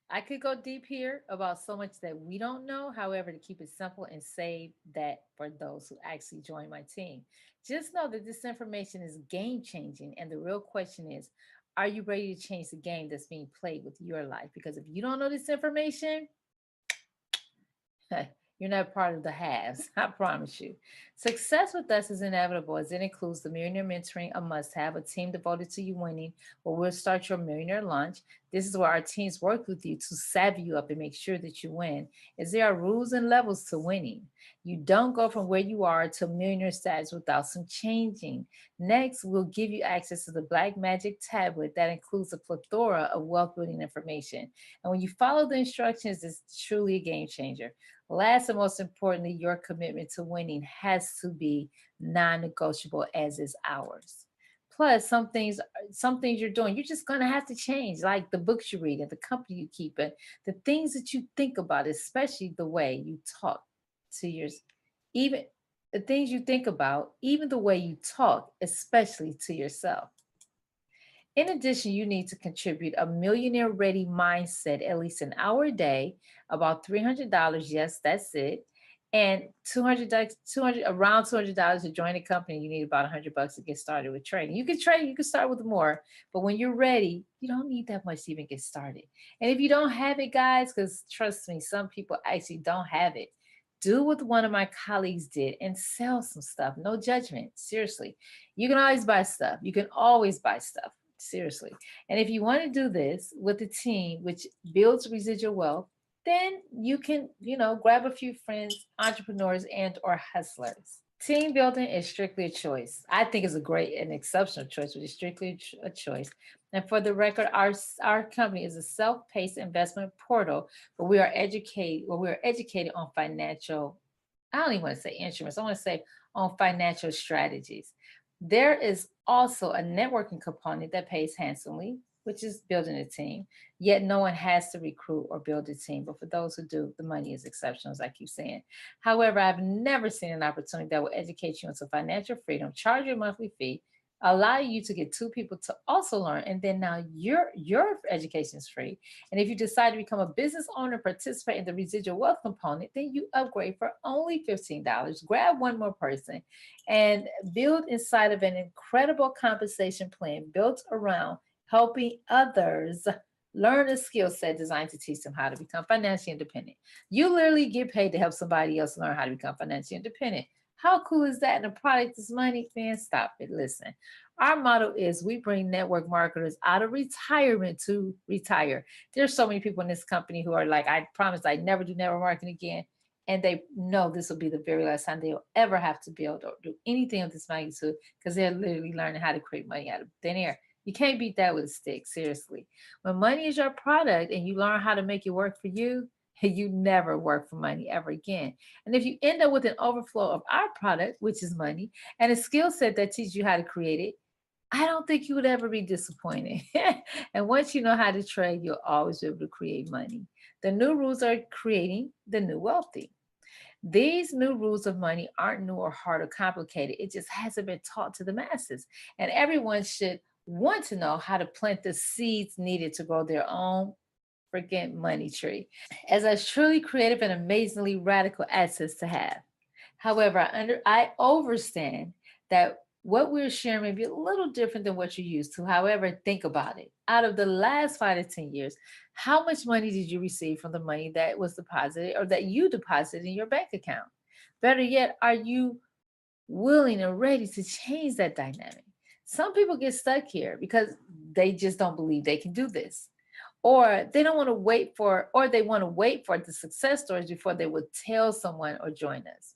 I could go deep here about so much that we don't know. However, to keep it simple and save that for those who actually join my team, just know that this information is game changing. And the real question is, are you ready to change the game that's being played with your life? Because if you don't know this information, you're not part of the haves, I promise you. Success with us is inevitable as it includes the millionaire mentoring, a must have, a team devoted to you winning, where we'll start your millionaire launch. This is where our teams work with you to savvy you up and make sure that you win, as there are rules and levels to winning. You don't go from where you are to millionaire status without some changing. Next, we'll give you access to the Black Magic tablet that includes a plethora of wealth building information. And when you follow the instructions, it's truly a game changer. Last and most importantly, your commitment to winning has to be non-negotiable, as is ours. Plus, some things you're doing, you're just gonna have to change, like the books you read and the company you keep and the things that you think about, especially the way you talk to your, even the things you think about, even the way you talk, especially to yourself. In addition, you need to contribute a millionaire ready mindset at least an hour a day, about $300. Yes, that's it. And 200 around $200 to join the company. You need about $100 to get started with training. You can train, you can start with more, but when you're ready, you don't need that much to even get started. And if you don't have it, guys, because trust me, some people actually don't have it, do what one of my colleagues did and sell some stuff. No judgment. Seriously. You can always buy stuff. You can always buy stuff. Seriously. And if you want to do this with a team which builds residual wealth, then you can, grab a few friends, entrepreneurs, and or hustlers. Team building is strictly a choice. I think it's a great and exceptional choice, but it's strictly a choice. And for the record, our company is a self-paced investment portal where we are educated on financial, I don't even want to say instruments, I want to say on financial strategies. There is also a networking component that pays handsomely, which is building a team. Yet no one has to recruit or build a team. But for those who do, the money is exceptional, as I keep saying. However, I've never seen an opportunity that will educate you into financial freedom, charge you a monthly fee, allow you to get two people to also learn, and then now your education is free. And if you decide to become a business owner, participate in the residual wealth component, then you upgrade for only $15. Grab one more person and build inside of an incredible compensation plan built around helping others learn a skill set designed to teach them how to become financially independent. You literally get paid to help somebody else learn how to become financially independent. How cool is that? And the product is money. Man, stop it. Listen, our motto is we bring network marketers out of retirement to retire. There's so many people in this company who are like, I promise I never do network marketing again. And they know this will be the very last time they'll ever have to build or do anything of this magnitude, because they're literally learning how to create money out of thin air. You can't beat that with a stick, seriously. When money is your product and you learn how to make it work for you, you never work for money ever again. And if you end up with an overflow of our product, which is money, and a skill set that teaches you how to create it, I don't think you would ever be disappointed. And once you know how to trade, you'll always be able to create money. The new rules are creating the new wealthy. These new rules of money aren't new or hard or complicated. It just hasn't been taught to the masses. And everyone should want to know how to plant the seeds needed to grow their own freaking money tree. As a truly creative and amazingly radical assets to have. However, I understand that what we're sharing may be a little different than what you're used to. However, think about it. Out of the last 5 to 10 years, how much money did you receive from the money that was deposited or that you deposited in your bank account? Better yet, are you willing and ready to change that dynamic? Some people get stuck here because they just don't believe they can do this. Or they don't want to wait for, or they want to wait for the success stories before they would tell someone or join us.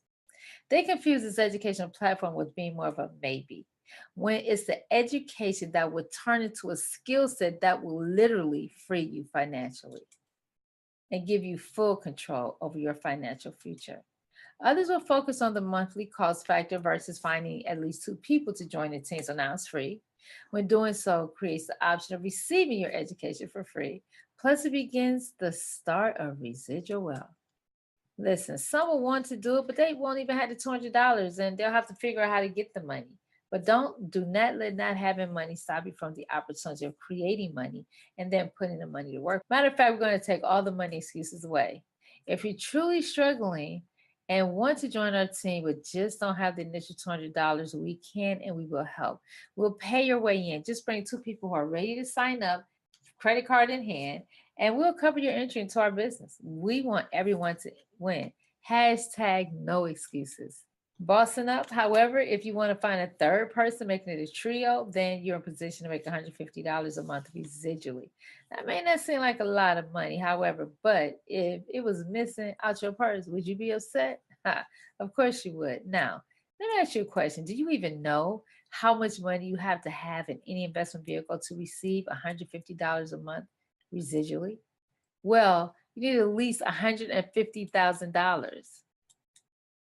They confuse this educational platform with being more of a maybe, when it's the education that would turn into a skill set that will literally free you financially and give you full control over your financial future. Others will focus on the monthly cost factor versus finding at least 2 people to join the team. So now it's free. When doing so, creates the option of receiving your education for free. Plus, it begins the start of residual wealth. Listen, some will want to do it, but they won't even have the $200 and they'll have to figure out how to get the money. But do not let not having money stop you from the opportunity of creating money and then putting the money to work. Matter of fact, we're going to take all the money excuses away. If you're truly struggling and want to join our team but just don't have the initial $200, we can and we will help. We'll pay your way in. Just bring 2 people who are ready to sign up, credit card in hand, and we'll cover your entry into our business. We want everyone to win. Hashtag no excuses. Bossing up, however, if you want to find a third person making it a trio, then you're in position to make $150 a month residually. That may not seem like a lot of money, however, but if it was missing out your purse, would you be upset? Of course you would. Now, let me ask you a question. Do you even know how much money you have to have in any investment vehicle to receive $150 a month residually? Well, you need at least $150,000.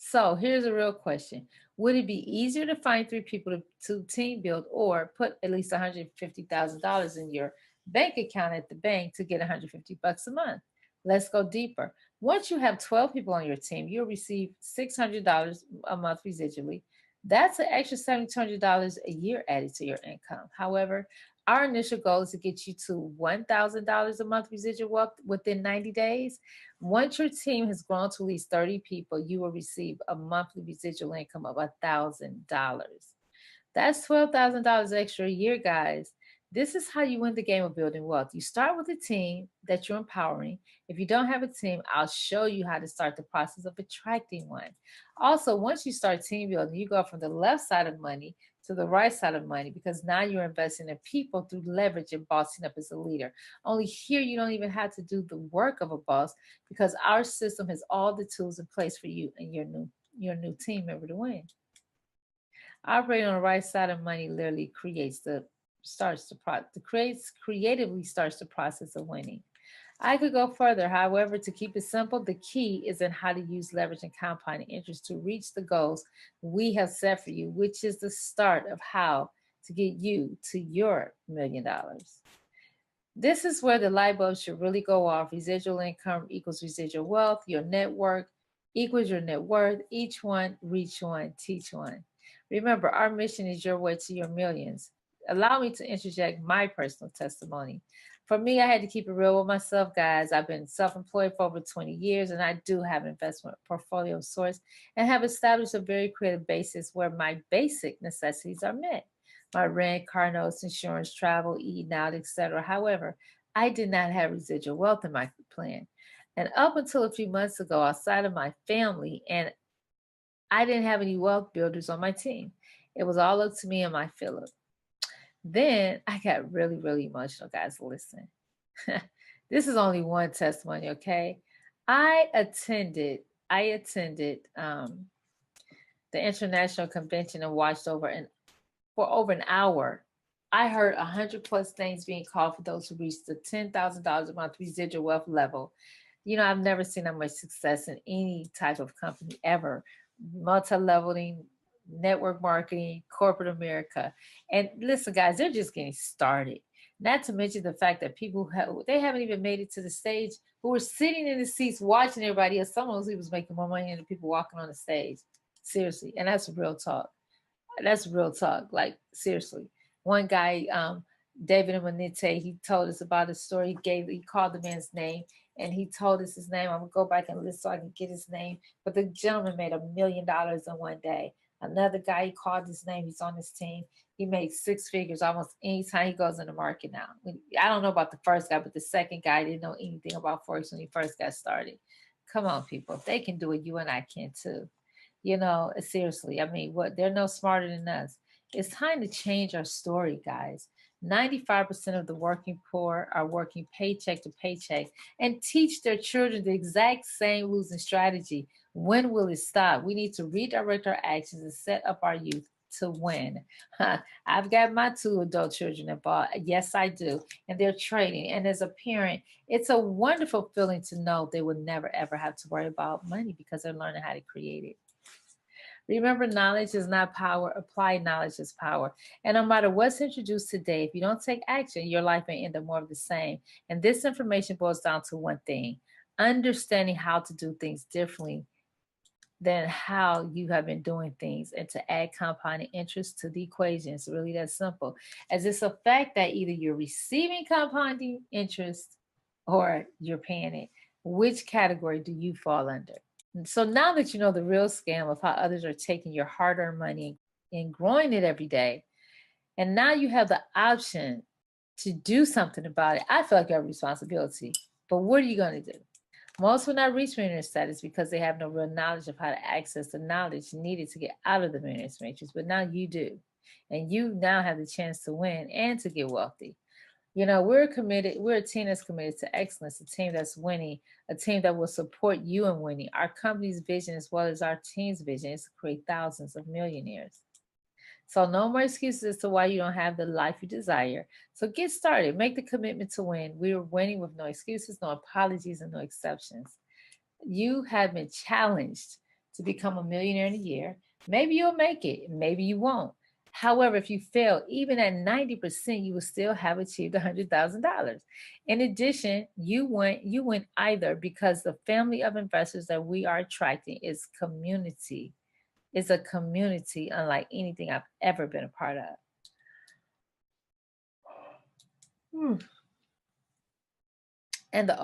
So here's a real question. Would it be easier to find 3 people to team build or put at least $150,000 in your bank account at the bank to get $150 a month? Let's go deeper. Once you have 12 people on your team, you'll receive $600 a month residually. That's an extra $7,200 a year added to your income. However, our initial goal is to get you to $1,000 a month residual wealth within 90 days. Once your team has grown to at least 30 people, you will receive a monthly residual income of $1,000. That's $12,000 extra a year, guys. This is how you win the game of building wealth. You start with a team that you're empowering. If you don't have a team, I'll show you how to start the process of attracting one. Also, once you start team building, you go from the left side of money to the right side of money because now you're investing in people through leverage and bossing up as a leader. Only here you don't even have to do the work of a boss because our system has all the tools in place for you and your new team member to win. Operating on the right side of money literally creatively starts the process of winning. I could go further. However, to keep it simple, the key is in how to use leverage and compounding interest to reach the goals we have set for you, which is the start of how to get you to your $1 million. This is where the light bulb should really go off. Residual income equals residual wealth. Your network equals your net worth. Each one, reach one, teach one. Remember, our mission is your way to your millions. Allow me to interject my personal testimony. For me, I had to keep it real with myself, guys. I've been self-employed for over 20 years, and I do have an investment portfolio of sorts and have established a very creative basis where my basic necessities are met. My rent, car notes, insurance, travel, eating out, etc. However, I did not have residual wealth in my plan. And up until a few months ago, outside of my family, and I didn't have any wealth builders on my team. It was all up to me and my Philip. Then I got really, really emotional, guys. Listen, this is only one testimony, okay? I attended the international convention and watched for over an hour. I heard 100+ things being called for those who reached the $10,000 a month residual wealth level. You know, I've never seen that much success in any type of company ever. Multi-leveling, network marketing, corporate America. And listen, guys, they're just getting started. Not to mention the fact that people they haven't even made it to the stage, who were sitting in the seats watching everybody else. Some of them was making more money than the people walking on the stage. Seriously. And that's real talk. That's real talk. Like, seriously. One guy, David Manite, he told us about a story. He called the man's name and he told us his name. I'm gonna go back and listen so I can get his name. But the gentleman made $1 million in one day. Another guy, he called his name. He's on his team. He made 6 figures almost any time he goes in the market now. I don't know about the first guy, but the second guy didn't know anything about Forex when he first got started. Come on, people. If they can do it, you and I can too. You know, seriously. I mean, they're no smarter than us. It's time to change our story, guys. 95% of the working poor are working paycheck to paycheck and teach their children the exact same losing strategy. When will it stop? We need to redirect our actions and set up our youth to win. I've got my 2 adult children involved. Yes, I do. And they're trading. And as a parent, it's a wonderful feeling to know they will never, ever have to worry about money because they're learning how to create it. Remember, knowledge is not power. Applied knowledge is power. And no matter what's introduced today, if you don't take action, your life may end up more of the same. And this information boils down to one thing: understanding how to do things differently than how you have been doing things, and to add compounding interest to the equation. It's really that simple. As it's a fact that either you're receiving compounding interest or you're paying it. Which category do you fall under? And so now that you know the real scam of how others are taking your hard-earned money and growing it every day, and now you have the option to do something about it, I feel like you have a responsibility. But what are you going to do? Most will not reach millionaire status because they have no real knowledge of how to access the knowledge needed to get out of the millionaire's matrix. But now you do. And you now have the chance to win and to get wealthy. You know, we're committed. We're a team that's committed to excellence, a team that's winning, a team that will support you in winning. Our company's vision, as well as our team's vision, is to create thousands of millionaires. So no more excuses as to why you don't have the life you desire. So get started. Make the commitment to win. We are winning with no excuses, no apologies, and no exceptions. You have been challenged to become a millionaire in a year. Maybe you'll make it. Maybe you won't. However, if you fail, even at 90%, you will still have achieved $100,000. In addition, you win either because the family of investors that we are attracting is community. It's a community unlike anything I've ever been a part of. And that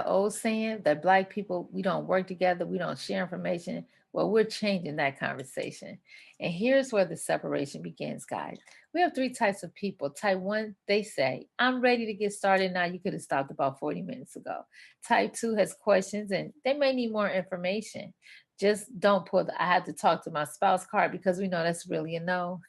old saying that Black people, we don't work together, we don't share information. Well, we're changing that conversation. And here's where the separation begins, guys. We have 3 types of people. Type 1, they say, I'm ready to get started now. You could have stopped about 40 minutes ago. Type 2 has questions and they may need more information. Just don't pull the I have to talk to my spouse card because we know that's really a no.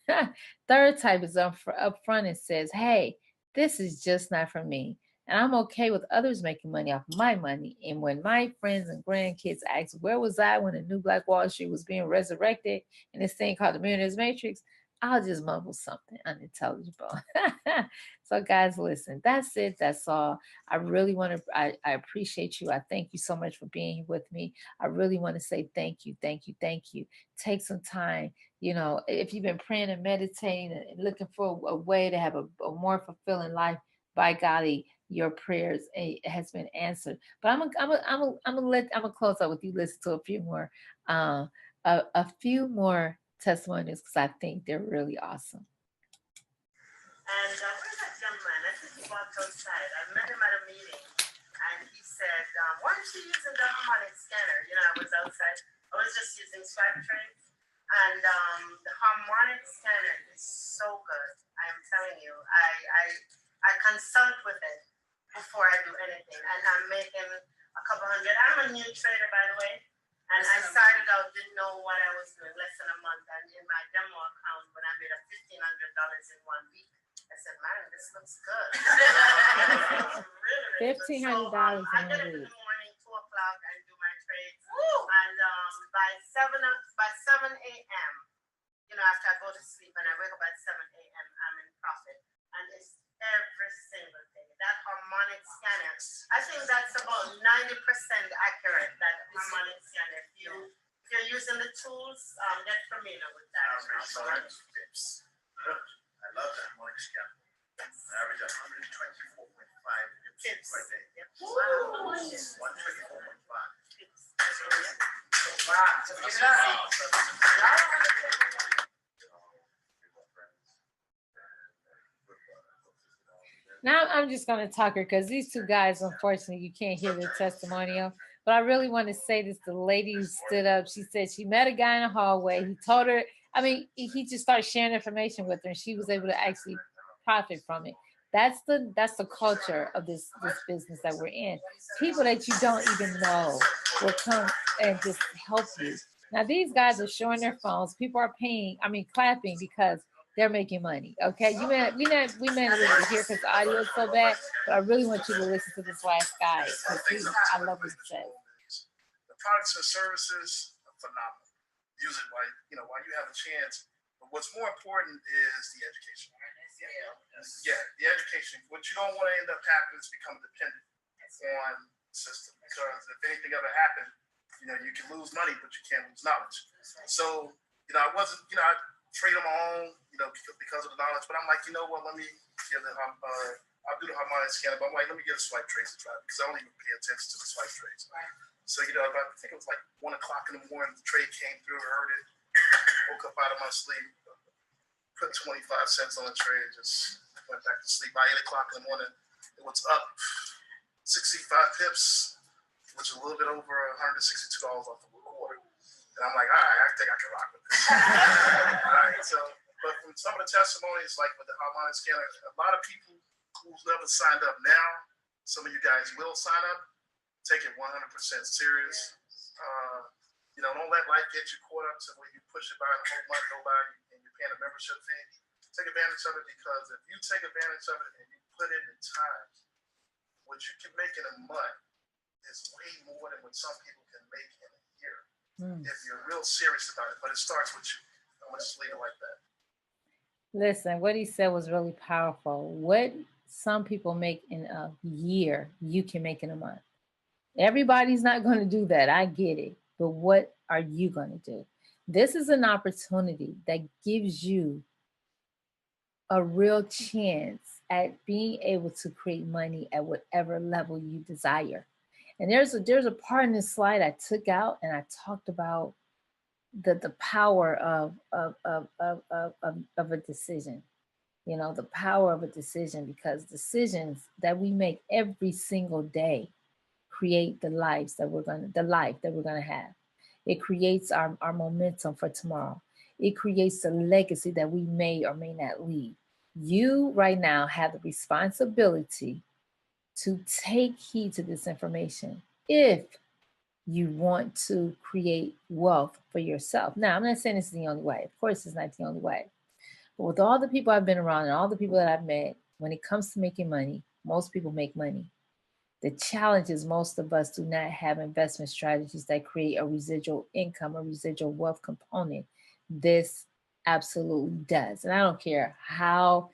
Third type is up front and says, hey, this is just not for me. And I'm okay with others making money off my money. And when my friends and grandkids ask, where was I when the new Black Wall Street was being resurrected in this thing called the Millionaire's Matrix? I'll just mumble something unintelligible. So guys, listen, that's it. That's all. I really want to, I appreciate you. I thank you so much for being here with me. I really want to say thank you, thank you, thank you. Take some time. You know, if you've been praying and meditating and looking for a way to have a more fulfilling life, by golly, your prayers has been answered. But I'm gonna close out with you. Listen to a few more testimonies because I think they're really awesome. And where's that young man? I think he walked outside. I met him at a meeting, and he said, "Why aren't you using the harmonic scanner?" You know, I was outside. I was just using swipe trades, and the harmonic scanner is so good. I'm telling you, I consult with it before I do anything, and I'm making a couple hundred. I'm a new trader, by the way, and I started out, didn't know what I was doing, less than a month, and in my demo account, when I made $1,500 in 1 week, I said, man, this looks good. Really, really $1,500 good. So, I get it in the morning, 2 o'clock, and do my trades, and by 7 a.m., you know, after I go to sleep, and I wake up at 7 a.m., I'm in profit, and it's every single day. That harmonic scanner, I think that's about 90% accurate, that harmonic scanner. If you're using the tools, get familiar with that. I love that harmonic scanner. I average 124.5 pips per day. Wow. 124.5. Now I'm just going to talk her because these 2 guys, unfortunately, you can't hear their testimonial. But I really want to say this. The lady who stood up, she said she met a guy in the hallway. He told her, I mean, he just started sharing information with her, and she was able to actually profit from it. That's the culture of this business that we're in. People that you don't even know will come and just help you. Now, these guys are showing their phones. People are clapping because they're making money. Okay, we may not be able to hear because the audio is so bad, but I really want you to listen to this last guy because I love what he said. The products and services are phenomenal. Use it while you have a chance. But what's more important is the education. Yeah, the education. What you don't want to end up happening is become dependent on the system. Because if anything ever happened, you can lose money, but you can't lose knowledge. So, I wasn't, I trade on my own, because of the knowledge. But I'm like, you know what? Let me get I'll do the harmonic scanner. But I'm like, let me get a swipe trace to try because I don't even pay attention to the swipe trace. So, you know, I think it was like 1 o'clock in the morning, the trade came through, I heard it, woke up out of my sleep, put 25 cents on the trade, just went back to sleep. By 8 o'clock in the morning, it was up 65 pips, which is a little bit over $162 off of a quarter. And I'm like, all right, I think I can rock with this. All right, so, but from some of the testimonies, like with the harmonic scanner, a lot of people who've never signed up now, some of you guys will sign up. Take it 100% serious. You know, don't let life get you caught up to where you push it by the whole month go by and you're paying a membership fee. Take advantage of it, because if you take advantage of it and you put in the time, what you can make in a month is way more than what some people can make in a year. If you're real serious about it. But it starts with you. I'm gonna just leave it like that. Listen, what he said was really powerful. What some people make in a year, you can make in a month. Everybody's not going to do that. I get it. But what are you going to do? This is an opportunity that gives you a real chance at being able to create money at whatever level you desire. And there's a part in this slide I took out, and I talked about the power of a decision. You know, the power of a decision, because decisions that we make every single day create the life that we're gonna have. It creates our momentum for tomorrow. It creates the legacy that we may or may not leave. You right now have the responsibility to take heed to this information if you want to create wealth for yourself. Now, I'm not saying this is the only way. Of course, it's not the only way. But with all the people I've been around and all the people that I've met, when it comes to making money, most people make money. The challenge is most of us do not have investment strategies that create a residual income, a residual wealth component. This absolutely does. And I don't care how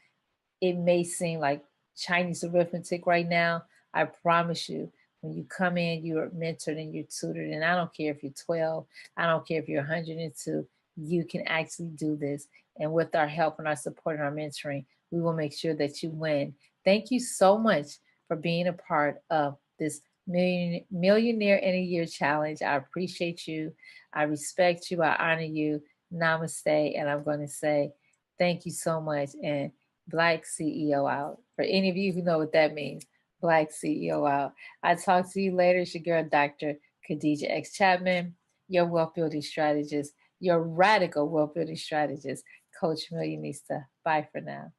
it may seem like Chinese arithmetic right now. I promise you, when you come in, you're mentored and you're tutored. And I don't care if you're 12, I don't care if you're 102, you can actually do this. And with our help and our support and our mentoring, we will make sure that you win. Thank you so much for being a part of this Millionaire in a Year challenge. I appreciate you. I respect you. I honor you. Namaste. And I'm going to say thank you so much. And Black CEO out. For any of you who know what that means, Black CEO out. I'll talk to you later. It's your girl, Dr. Khadija X. Chapman, your wealth building strategist, your radical wealth building strategist, Coach Millionista. Bye for now.